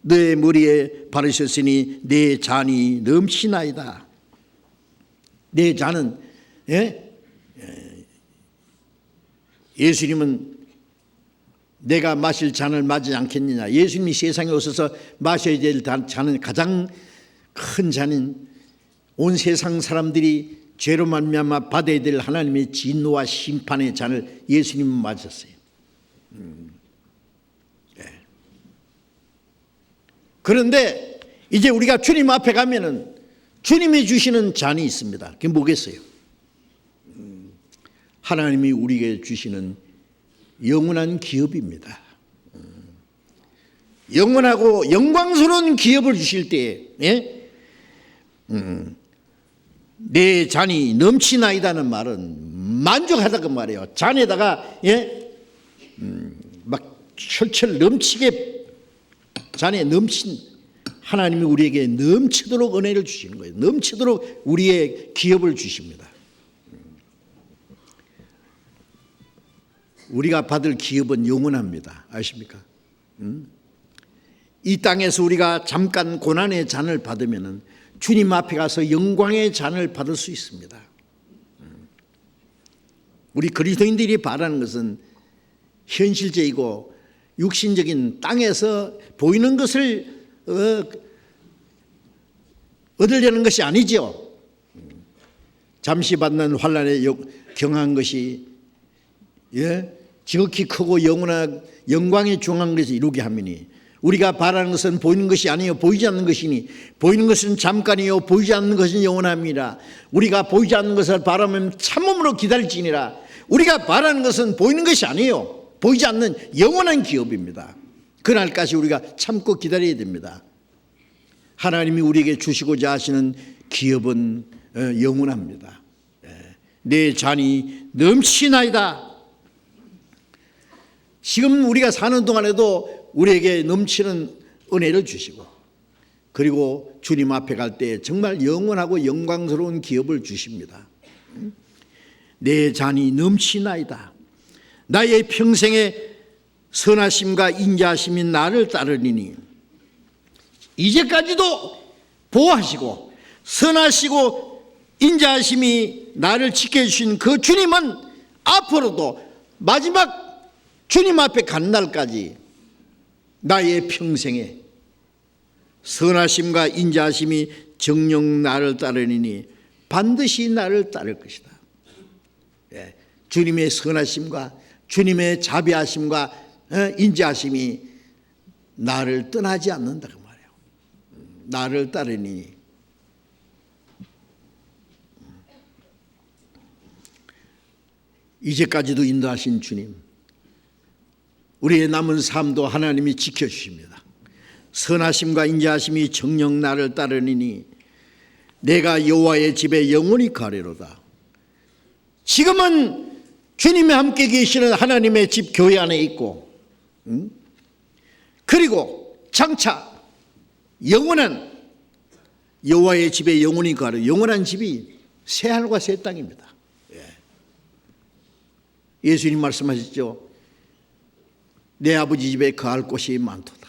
너의 머리에 바르셨으니 내 잔이 넘치나이다. 내 잔은, 예수님은 내가 마실 잔을 마시지 않겠느냐. 예수님이 세상에 오셔서 마셔야 될 잔은 가장 큰 잔인, 온 세상 사람들이 죄로 말미암아 받아야 될 하나님의 진노와 심판의 잔을 예수님은 마셨어요. 그런데 이제 우리가 주님 앞에 가면은 주님이 주시는 잔이 있습니다. 그게 뭐겠어요? 하나님이 우리에게 주시는 영원한 기업입니다. 영원하고 영광스러운 기업을 주실 때에 내 잔이 넘치나이다는 말은 만족하다 그 말이에요. 잔에다가 막 철철 넘치게, 잔에 넘친, 하나님이 우리에게 넘치도록 은혜를 주시는 거예요. 넘치도록 우리의 기업을 주십니다. 우리가 받을 기업은 영원합니다. 아십니까? 이 땅에서 우리가 잠깐 고난의 잔을 받으면 주님 앞에 가서 영광의 잔을 받을 수 있습니다. 우리 그리스도인들이 바라는 것은 현실적이고 육신적인 땅에서 보이는 것을 얻으려는 것이 아니죠. 잠시 받는 환난에 경한 것이 지극히 크고 영원한 영광의 중한 것을 이루게 하미니, 우리가 바라는 것은 보이는 것이 아니요 보이지 않는 것이니, 보이는 것은 잠깐이요 보이지 않는 것은 영원함이라. 우리가 보이지 않는 것을 바라면 참음으로 기다릴지니라. 우리가 바라는 것은 보이는 것이 아니요 보이지 않는 영원한 기업입니다. 그날까지 우리가 참고 기다려야 됩니다. 하나님이 우리에게 주시고자 하시는 기업은 영원합니다. 내 잔이 넘치나이다. 지금 우리가 사는 동안에도 우리에게 넘치는 은혜를 주시고, 그리고 주님 앞에 갈 때 정말 영원하고 영광스러운 기업을 주십니다. 내 잔이 넘치나이다. 나의 평생의 선하심과 인자하심이 나를 따르리니. 이제까지도 보호하시고 선하시고 인자하심이 나를 지켜주신 그 주님은 앞으로도 마지막 주님 앞에 간 날까지 나의 평생에 선하심과 인자하심이 정녕 나를 따르니 반드시 나를 따를 것이다. 주님의 선하심과 주님의 자비하심과 인자하심이 나를 떠나지 않는다 그 말이에요. 나를 따르니. 이제까지도 인도하신 주님, 우리의 남은 삶도 하나님이 지켜주십니다. 선하심과 인자하심이 정녕 나를 따르니 내가 여호와의 집에 영원히 가리로다. 지금은 주님이 함께 계시는 하나님의 집 교회 안에 있고, 그리고 장차 영원한 여호와의 집에 영원히 거하는 영원한 집이 새하늘과 새 땅입니다. 예수님 말씀하셨죠. 내 아버지 집에 거할 곳이 많도다.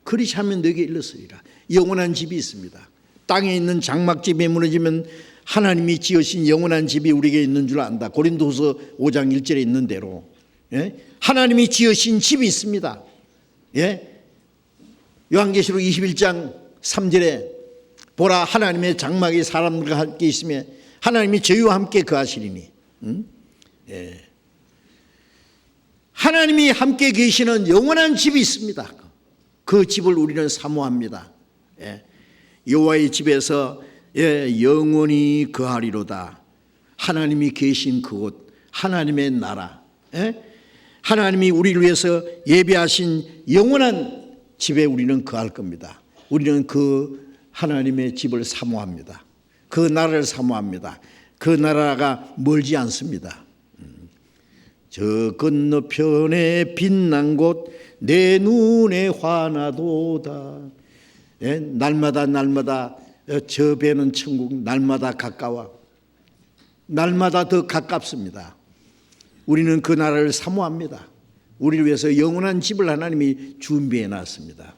그리 하면 너에게 일렀으리라. 영원한 집이 있습니다. 땅에 있는 장막집이 무너지면 하나님이 지으신 영원한 집이 우리에게 있는 줄 안다. 고린도후서 5장 1절에 있는 대로 하나님이 지으신 집이 있습니다. 요한계시록 21장 3절에 보라 하나님의 장막이 사람들과 함께 있으며 하나님이 저희와 함께 거하시리니. 하나님이 함께 계시는 영원한 집이 있습니다. 그 집을 우리는 사모합니다. 여호와의 집에서 영원히 거하리로다. 하나님이 계신 그곳, 하나님의 나라, 하나님이 우리를 위해서 예배하신 영원한 집에 우리는 거할 겁니다. 우리는 그 하나님의 집을 사모합니다. 그 나라를 사모합니다. 그 나라가 멀지 않습니다. 저 건너편에 빛난 곳 내 눈에 환하도다. 날마다 저 배는 천국, 날마다 가까워. 날마다 더 가깝습니다. 우리는 그 나라를 사모합니다. 우리를 위해서 영원한 집을 하나님이 준비해 놨습니다.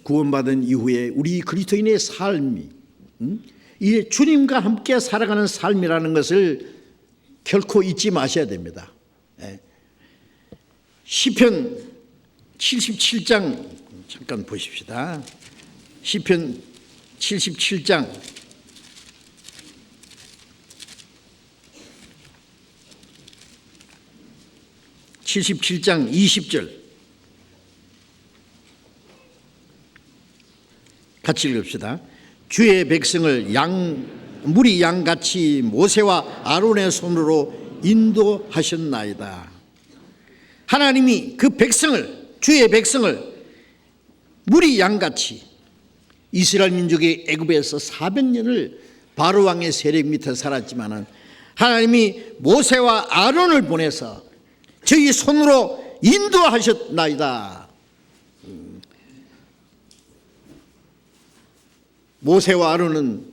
구원받은 이후에 우리 그리스도인의 삶이 이 주님과 함께 살아가는 삶이라는 것을 결코 잊지 마셔야 됩니다. 시편 77장 잠깐 보십시다. 시편 77장 20절 같이 읽읍시다. 주의 백성을 무리 양같이 모세와 아론의 손으로 인도하셨나이다. 하나님이 그 백성을, 주의 백성을 무리 양같이, 이스라엘 민족이 애굽에서 400년을 바로 왕의 세력 밑에 살았지만은 하나님이 모세와 아론을 보내서 저희 손으로 인도하셨나이다. 모세와 아론은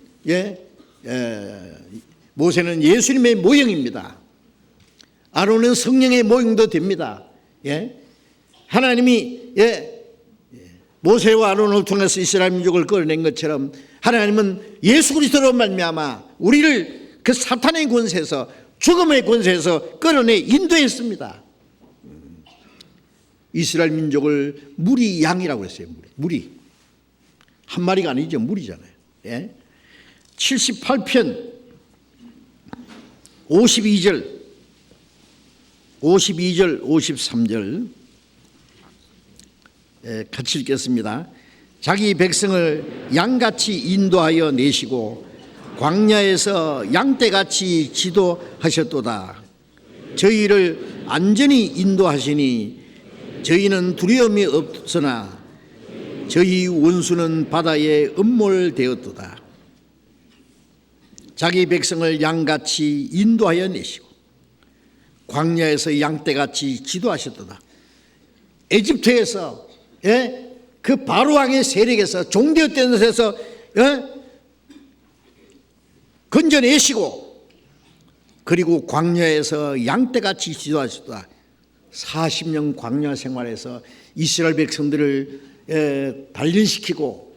모세는 예수님의 모형입니다. 아론은 성령의 모형도 됩니다. 하나님이 모세와 아론을 통해서 이스라엘 민족을 끌어낸 것처럼 하나님은 예수 그리스도로 말미암아 우리를 그 사탄의 권세에서, 죽음의 권세에서 끌어내 인도했습니다. 이스라엘 민족을 무리 양이라고 했어요. 무리. 한 마리가 아니죠. 무리잖아요. 78편 52절 53절 같이 읽겠습니다. 자기 백성을 양같이 인도하여 내시고 광야에서 양떼같이 지도하셨도다. 저희를 안전히 인도하시니 저희는 두려움이 없으나 저희 원수는 바다에 음몰되었도다. 자기 백성을 양같이 인도하여 내시고 광야에서 양떼같이 지도하셨도다. 에집트에서 그 바로왕의 세력에서 종되었던 데서 건져내시고 그리고 광야에서 양떼같이 지도하셨도다. 40년 광야 생활에서 이스라엘 백성들을 단련시키고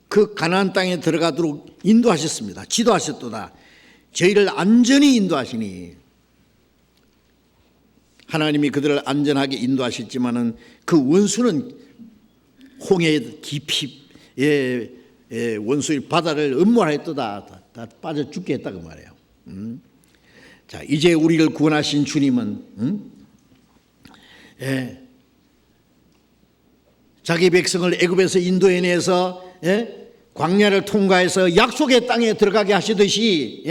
그 가나안 땅에 들어가도록 인도하셨습니다. 지도하셨도다. 저희를 안전히 인도하시니, 하나님이 그들을 안전하게 인도하셨지만은 그 원수는 홍해 깊이 원수의 바다를 음모하였도다. 다 빠져 죽게 했다 그 말이에요. 자, 이제 우리를 구원하신 주님은 자기 백성을 애굽에서 인도해내서 광야를 통과해서 약속의 땅에 들어가게 하시듯이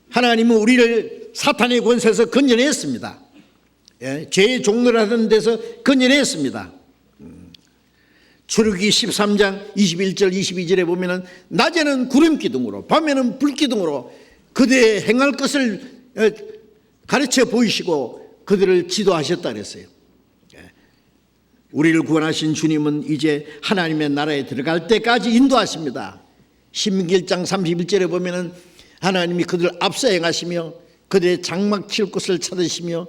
하나님은 우리를 사탄의 권세에서 건져냈습니다. 죄의 종로라는 데서 건져냈습니다. 출애굽기 13장 21절 22절에 보면은 낮에는 구름 기둥으로 밤에는 불 기둥으로 그들의 행할 것을 가르쳐 보이시고 그들을 지도하셨다 그랬어요. 우리를 구원하신 주님은 이제 하나님의 나라에 들어갈 때까지 인도하십니다. 신명기 1장 31절에 보면은 하나님이 그들을 앞서 행하시며 그들의 장막 치울 곳을 찾으시며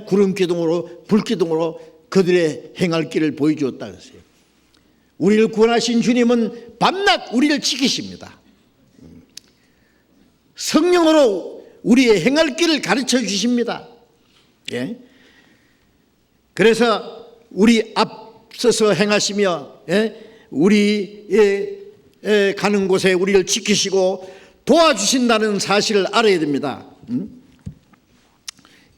구름 기둥으로 불 기둥으로 그들의 행할 길을 보여주었다 그랬어요. 우리를 구원하신 주님은 밤낮 우리를 지키십니다. 성령으로 우리의 행할 길을 가르쳐 주십니다. 예? 그래서 우리 앞서서 행하시며 우리의 가는 곳에 우리를 지키시고 도와주신다는 사실을 알아야 됩니다.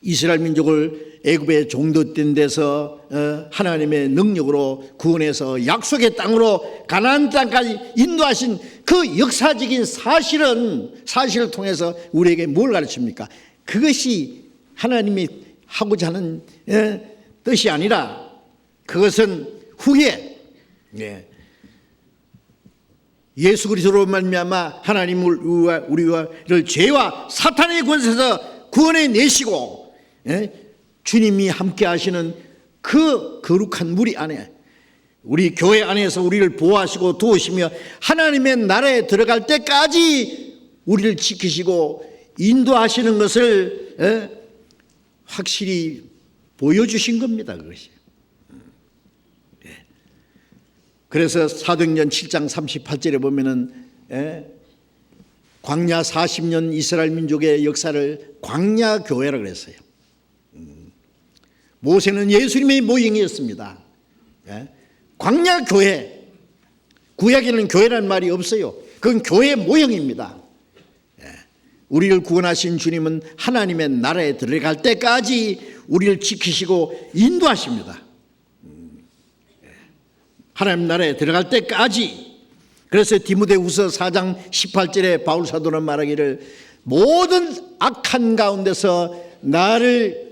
이스라엘 민족을 애굽의 종됐던 데서 하나님의 능력으로 구원해서 약속의 땅으로 가나안 땅까지 인도하신 그 역사적인 사실을 통해서 우리에게 뭘 가르칩니까? 그것이 하나님이 하고자 하는 뜻이 아니라 그것은 후에 예수 그리스도로 말미암아 하나님을 우리를 죄와 사탄의 권세에서 구원해 내시고 주님이 함께 하시는 그 거룩한 무리 안에 우리 교회 안에서 우리를 보호하시고 도우시며 하나님의 나라에 들어갈 때까지 우리를 지키시고 인도하시는 것을 확실히 보여주신 겁니다. 그것이. 그래서 사도행전 7장 38절에 보면은 광야 40년 이스라엘 민족의 역사를 광야 교회라고 그랬어요. 모세는 예수님의 모형이었습니다. 광야 교회, 구약에는 교회라는 말이 없어요. 그건 교회 모형입니다. 우리를 구원하신 주님은 하나님의 나라에 들어갈 때까지 우리를 지키시고 인도하십니다. 하나님 나라에 들어갈 때까지. 그래서 디모데후서 4장 18절에 바울 사도는 말하기를 모든 악한 가운데서 나를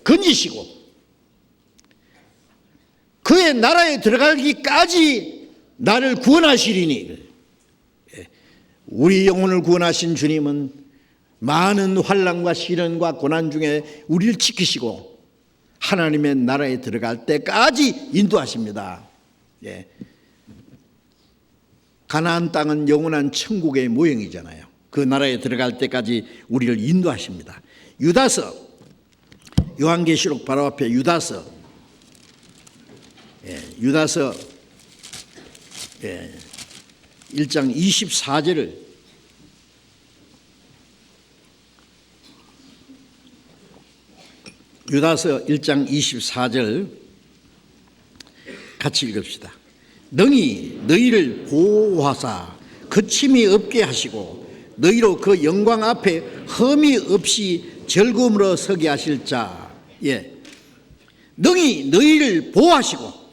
건지시고 그의 나라에 들어가기까지 나를 구원하시리니. 우리 영혼을 구원하신 주님은 많은 환난과 시련과 고난 중에 우리를 지키시고 하나님의 나라에 들어갈 때까지 인도하십니다. 가나안 땅은 영원한 천국의 모형이잖아요. 그 나라에 들어갈 때까지 우리를 인도하십니다. 유다서, 요한계시록 바로 앞에 유다서 1장 24절을 유다서 1장 24절 같이 읽읍시다. 능히 너희를 보호하사 거침이 없게 하시고 너희로 그 영광 앞에 흠이 없이 즐거움으로 서게 하실 자. 능히 너희를 보호하시고.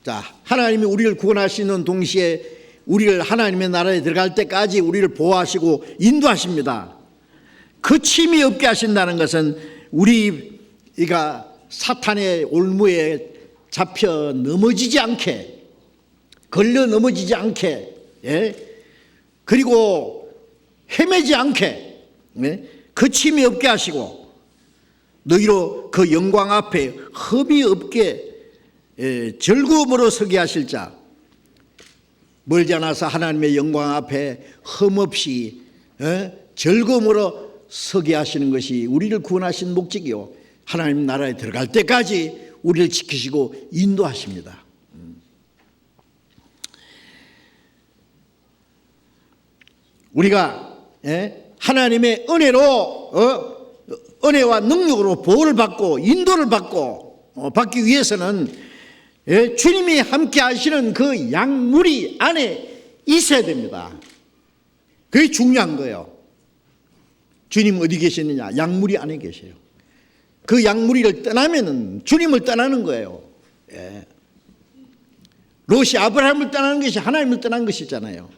자, 하나님이 우리를 구원하시는 동시에 우리를 하나님의 나라에 들어갈 때까지 우리를 보호하시고 인도하십니다. 거침이 없게 하신다는 것은 우리가 사탄의 올무에 잡혀 넘어지지 않게, 걸려 넘어지지 않게, 그리고 헤매지 않게 거침이 없게 하시고 너희로 그 영광 앞에 흠이 없게 즐거움으로 서게 하실 자. 멀지 않아서 하나님의 영광 앞에 흠없이 즐거움으로 서게 하시는 것이 우리를 구원하신 목적이요, 하나님 나라에 들어갈 때까지 우리를 지키시고 인도하십니다. 우리가 하나님의 은혜와 능력으로 보호를 받고 인도를 받기 위해서는 주님이 함께 하시는 그 양무리 안에 있어야 됩니다. 그게 중요한 거예요. 주님 어디 계시느냐? 양무리 안에 계세요. 그 양무리를 떠나면은 주님을 떠나는 거예요. 롯이 아브라함을 떠나는 것이 하나님을 떠난 것이잖아요.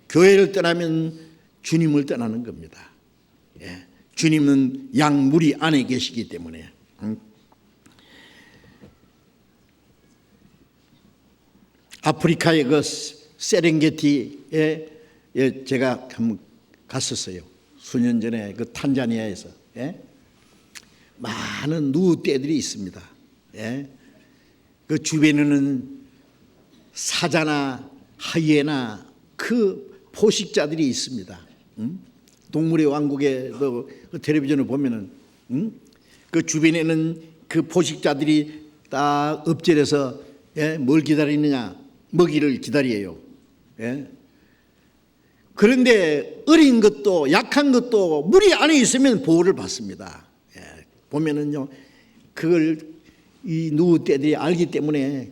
교회를 떠나면 주님을 떠나는 겁니다. 주님은 양무리 안에 계시기 때문에. 아프리카의 그 세렝게티에 제가 한번 갔었어요. 수년 전에 그 탄자니아에서. 많은 누떼들이 있습니다. 그 주변에는 사자나 하이에나 그 포식자들이 있습니다. 동물의 왕국의 그 텔레비전을 보면은 그 주변에는 그 포식자들이 딱 엎질러서 뭘 기다리느냐, 먹이를 기다려요. 그런데 어린 것도 약한 것도 무리 안에 있으면 보호를 받습니다. 보면은요, 그걸 이 누떼들이 알기 때문에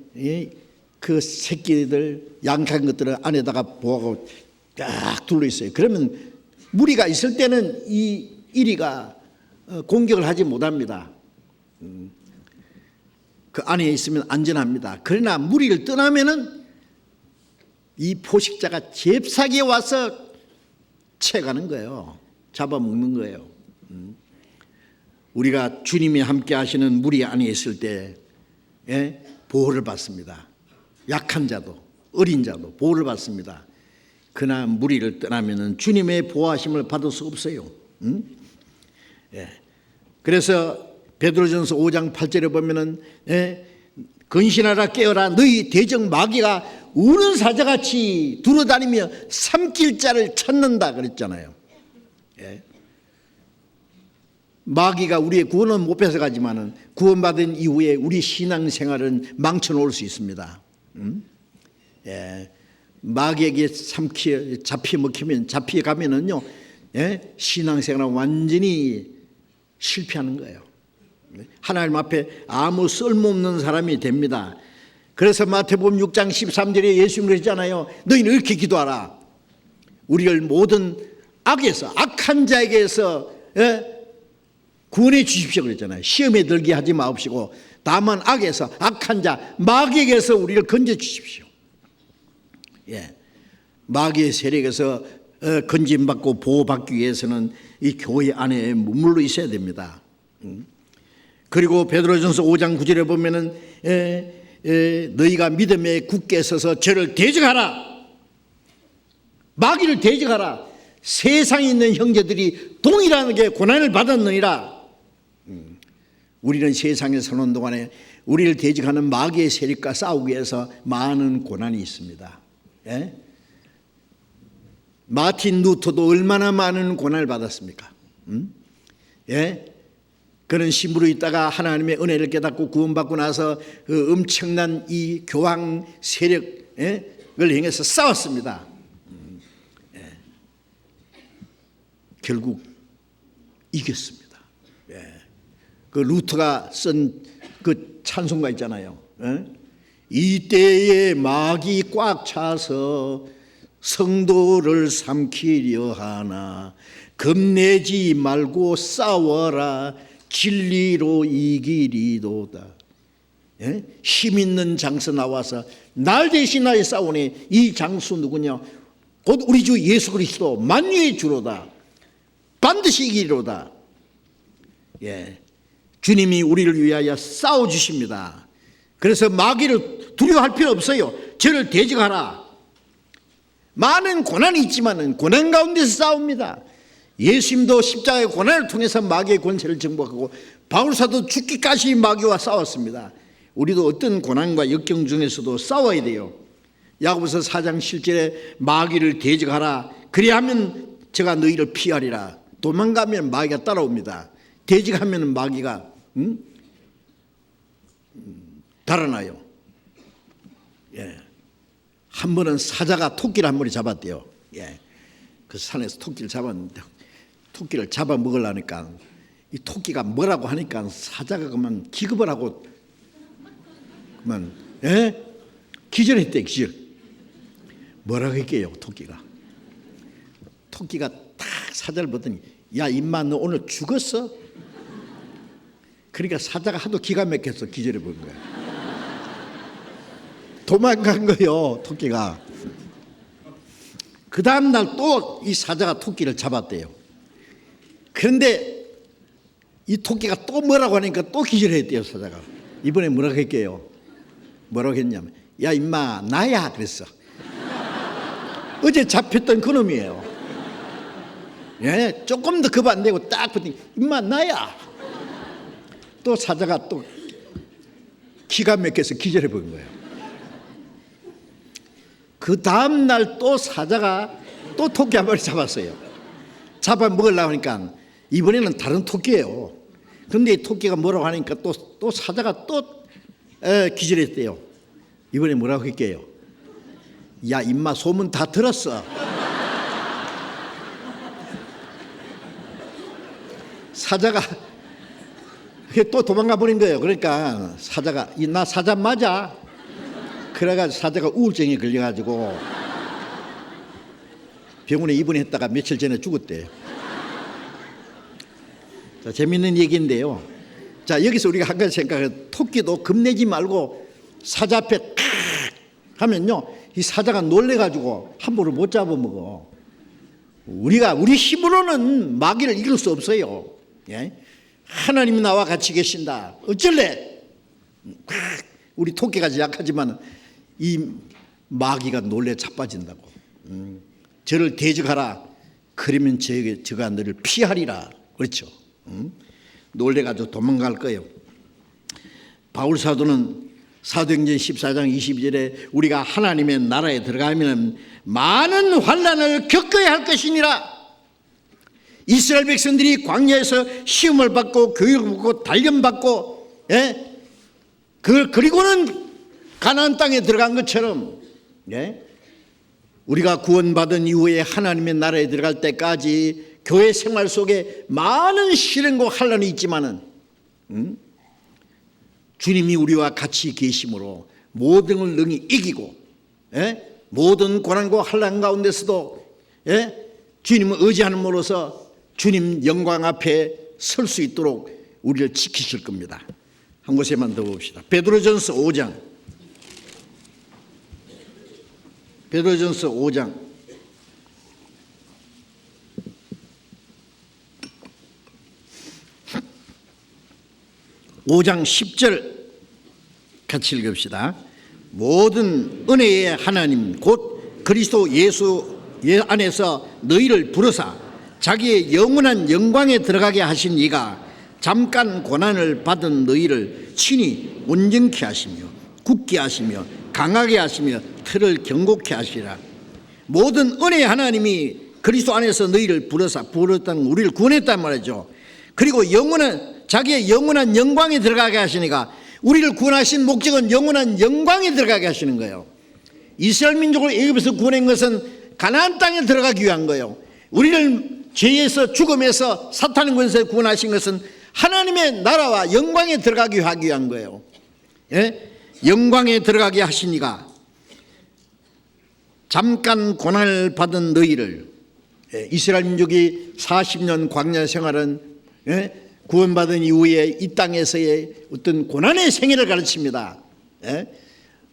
그 새끼들 양한 것들을 안에다가 보호하고 딱 둘러 있어요. 그러면 무리가 있을 때는 이 이리가 공격을 하지 못합니다. 그 안에 있으면 안전합니다. 그러나 무리를 떠나면은 이 포식자가 잽싸게 와서 채가는 거예요. 잡아먹는 거예요. 우리가 주님이 함께 하시는 무리 안에 있을 때 보호를 받습니다. 약한 자도 어린 자도 보호를 받습니다. 그러나 무리를 떠나면은 주님의 보호하심을 받을 수 없어요. 그래서 베드로전서 5장 8절에 보면은 근신하라 깨어라 너희 대적 마귀가 우는 사자같이 두루다니며 삼킬 자를 찾는다 그랬잖아요. 마귀가 우리의 구원은 못 뺏어가지만은 구원받은 이후에 우리 신앙생활은 망쳐놓을 수 있습니다. 마귀에게 잡혀먹히면 잡혀가면은요, 신앙생활은 완전히 실패하는 거예요. 하나님 앞에 아무 쓸모없는 사람이 됩니다. 그래서 마태복음 6장 13절에 예수님이 그랬잖아요. 너희는 이렇게 기도하라. 우리를 모든 악에서 악한 자에게서 구원해 주십시오 그랬잖아요. 시험에 들게 하지 마옵시고 다만 악에서 악한 자 마귀에게서 우리를 건져 주십시오. 마귀의 세력에서 건진받고 보호받기 위해서는 이 교회 안에 머물러 있어야 됩니다. 그리고 베드로전서 5장 9절에 보면은 너희가 믿음에 굳게 서서 저를 대적하라. 마귀를 대적하라. 세상에 있는 형제들이 동일하게 고난을 받았느니라. 우리는 세상에 사는 동안에 우리를 대적하는 마귀의 세력과 싸우기 위해서 많은 고난이 있습니다. 마틴 루터도 얼마나 많은 고난을 받았습니까? 그런 신부로 있다가 하나님의 은혜를 깨닫고 구원받고 나서 그 엄청난 이 교황 세력을 향해서 싸웠습니다. 결국 이겼습니다. 그 루터가 쓴 그 찬송가 있잖아요. 이때에 마귀 꽉 차서 성도를 삼키려 하나 겁내지 말고 싸워라 진리로 이기리도다. 힘 있는 장수 나와서 날 대신하여 싸우니 이 장수 누구냐? 곧 우리 주 예수 그리스도 만유의 주로다. 반드시 이기리로다. 주님이 우리를 위하여 싸워주십니다. 그래서 마귀를 두려워할 필요 없어요. 저를 대적하라. 많은 고난이 있지만 고난 가운데서 싸웁니다. 예수님도 십자가의 고난을 통해서 마귀의 권세를 정복하고 바울사도 죽기까지 마귀와 싸웠습니다. 우리도 어떤 고난과 역경 중에서도 싸워야 돼요. 야고보서 4장 7절에 마귀를 대적하라. 그리하면 제가 너희를 피하리라. 도망가면 마귀가 따라옵니다. 대적하면 마귀가 달아나요. 한 번은 사자가 토끼를 한 마리 잡았대요. 그 산에서 토끼를 잡았는데 토끼를 잡아 먹으려니까 이 토끼가 뭐라고 하니까 사자가 그만 기겁을 하고 그만 기절했대. 기절. 뭐라고 했게요 토끼가. 토끼가 딱 사자를 보더니 야 임마 너 오늘 죽었어? 그러니까 사자가 하도 기가 막혀서 기절해 버린 거야. 도망간 거예요 토끼가. 그 다음 날 또 이 사자가 토끼를 잡았대요. 그런데 이 토끼가 또 뭐라고 하니까 또 기절했대요 사자가. 이번에 뭐라고 했게요? 뭐라고 했냐면 야 임마 나야 그랬어. 어제 잡혔던 그놈이에요. 예, 조금 더 겁 안 되고 딱 붙더니 임마 나야. 또 사자가 또 기가 막혀서 기절해 버린 거예요. 그 다음 날 또 사자가 또 토끼 한 마리 잡았어요. 잡아 먹으려고 하니까 이번에는 다른 토끼예요. 그런데 이 토끼가 뭐라고 하니까 또 사자가 또 기절했대요. 이번에 뭐라고 할게요? 야 임마 소문 다 들었어. 사자가 또 도망가 버린 거예요. 그러니까 사자가 나 사자 맞아. 그래가지고 사자가 우울증에 걸려가지고 병원에 입원했다가 며칠 전에 죽었대요. 자, 재밌는 얘기인데요. 자, 여기서 우리가 한 가지 생각해. 토끼도 겁내지 말고 사자 앞에 하면요, 이 사자가 놀래가지고 함부로 못 잡아먹어. 우리 힘으로는 마귀를 이길 수 없어요. 예? 하나님이 나와 같이 계신다. 어쩔래? 우리 토끼가 약하지만 이 마귀가 놀래 자빠진다고. 저를 대적하라. 그러면 저가 너를 피하리라. 그렇죠? 놀래가지고 도망갈 거예요. 바울 사도는 사도행전 14장 22절에 우리가 하나님의 나라에 들어가면 많은 환난을 겪어야 할 것이니라. 이스라엘 백성들이 광야에서 시험을 받고 교육을 받고 단련받고, 예? 그리고는 가나안 땅에 들어간 것처럼, 예? 우리가 구원받은 이후에 하나님의 나라에 들어갈 때까지 교회 생활 속에 많은 시련과 환난이 있지만은 주님이 우리와 같이 계심으로 모든 걸 능히 이기고, 예? 모든 고난과 환난 가운데서도, 예? 주님을 의지함으로써 주님 영광 앞에 설 수 있도록 우리를 지키실 겁니다. 한 곳에만 더 봅시다. 베드로전서 5장. 베드로전서 5장 5장 10절 같이 읽읍시다. 모든 은혜의 하나님 곧 그리스도 예수 안에서 너희를 부르사 자기의 영원한 영광에 들어가게 하신 이가 잠깐 고난을 받은 너희를 친히 온전케 하시며 굳게 하시며 강하게 하시며 틀을 견고케 하시라. 모든 은혜의 하나님이 그리스도 안에서 너희를 부르었다는 우리를 구원했단 말이죠. 그리고 자기의 영원한 영광에 들어가게 하시니까 우리를 구원하신 목적은 영원한 영광에 들어가게 하시는 거예요. 이스라엘 민족을 애굽에서 구원한 것은 가나안 땅에 들어가기 위한 거예요. 우리를 죄에서 죽음에서 사탄의 권세에 구원하신 것은 하나님의 나라와 영광에 들어가기 위한 거예요. 예? 영광에 들어가게 하시니까 잠깐 고난을 받은 너희를, 이스라엘 민족이 40년 광야 생활은, 예? 구원받은 이후에 이 땅에서의 어떤 고난의 생애를 가르칩니다. 예?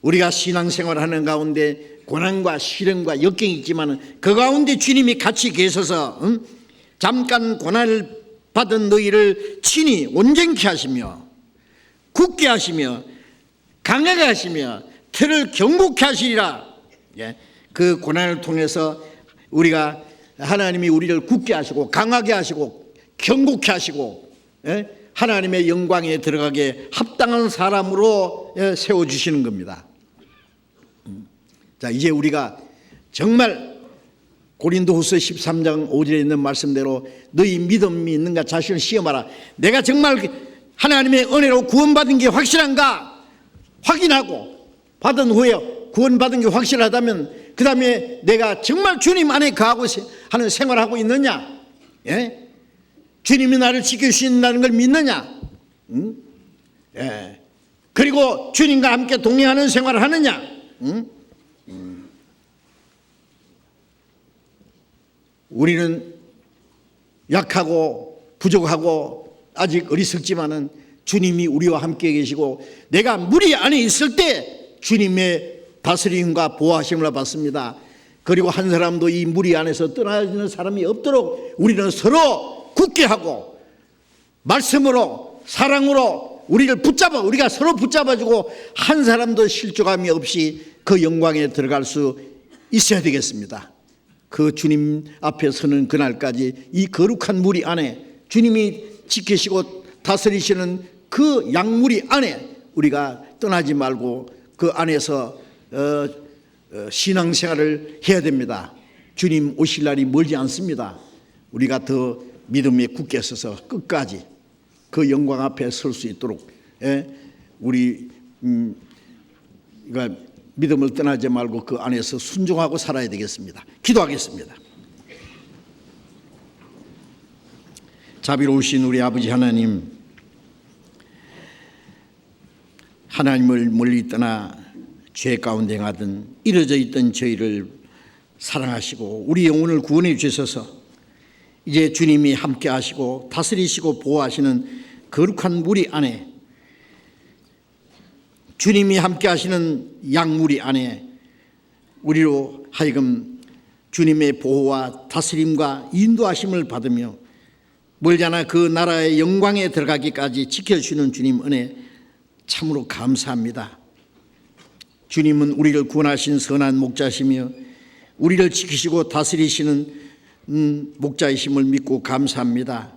우리가 신앙생활하는 가운데 고난과 시련과 역경이 있지만 그 가운데 주님이 같이 계셔서 잠깐 고난을 받은 너희를 친히 온전케 하시며 굳게 하시며 강하게 하시며 틀을 견고케 하시리라. 예? 그 고난을 통해서 우리가 하나님이 우리를 굳게 하시고 강하게 하시고 견고케 하시고, 예? 하나님의 영광에 들어가게 합당한 사람으로 세워주시는 겁니다. 자, 이제 우리가 정말 고린도후서 13장 5절에 있는 말씀대로 너희 믿음이 있는가 자신을 시험하라. 내가 정말 하나님의 은혜로 구원받은 게 확실한가 확인하고 받은 후에 구원받은 게 확실하다면 그 다음에 내가 정말 주님 안에 거하고 하는 생활을 하고 있느냐, 예? 주님이 나를 지켜주신다는 걸 믿느냐, 예. 그리고 주님과 함께 동행하는 생활을 하느냐, 우리는 약하고 부족하고 아직 어리석지만은 주님이 우리와 함께 계시고 내가 무리 안에 있을 때 주님의 다스림과 보호하심을 받습니다. 그리고 한 사람도 이 무리 안에서 떠나지는 사람이 없도록 우리는 서로 굳게 하고 말씀으로 사랑으로 우리를 붙잡아, 우리가 서로 붙잡아주고 한 사람도 실족함이 없이 그 영광에 들어갈 수 있어야 되겠습니다. 그 주님 앞에 서는 그날까지 이 거룩한 무리 안에 주님이 지키시고 다스리시는 그 양무리 안에 우리가 떠나지 말고 그 안에서 신앙생활을 해야 됩니다. 주님 오실 날이 멀지 않습니다. 우리가 더 믿음에 굳게 서서 끝까지 그 영광 앞에 설 수 있도록 우리 믿음을 떠나지 말고 그 안에서 순종하고 살아야 되겠습니다. 기도하겠습니다. 자비로우신 우리 아버지 하나님, 하나님을 멀리 떠나 죄 가운데 행하던 이뤄져 있던 저희를 사랑하시고 우리 영혼을 구원해 주셔서 이제 주님이 함께 하시고 다스리시고 보호하시는 거룩한 무리 안에, 주님이 함께 하시는 양무리 안에 우리로 하여금 주님의 보호와 다스림과 인도하심을 받으며 멀잖아 그 나라의 영광에 들어가기까지 지켜주시는 주님 은혜 참으로 감사합니다. 주님은 우리를 구원하신 선한 목자시며 우리를 지키시고 다스리시는 목자이심을 믿고 감사합니다.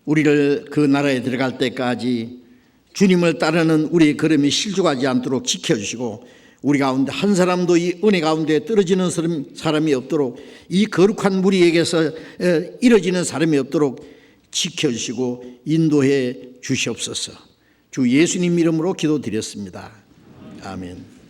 우리를 그 나라에 들어갈 때까지 주님을 따르는 우리의 걸음이 실족하지 않도록 지켜주시고 우리 가운데 한 사람도 이 은혜 가운데 떨어지는 사람이 없도록, 이 거룩한 무리에게서 이뤄지는 사람이 없도록 지켜주시고 인도해 주시옵소서. 주 예수님 이름으로 기도드렸습니다. 아멘.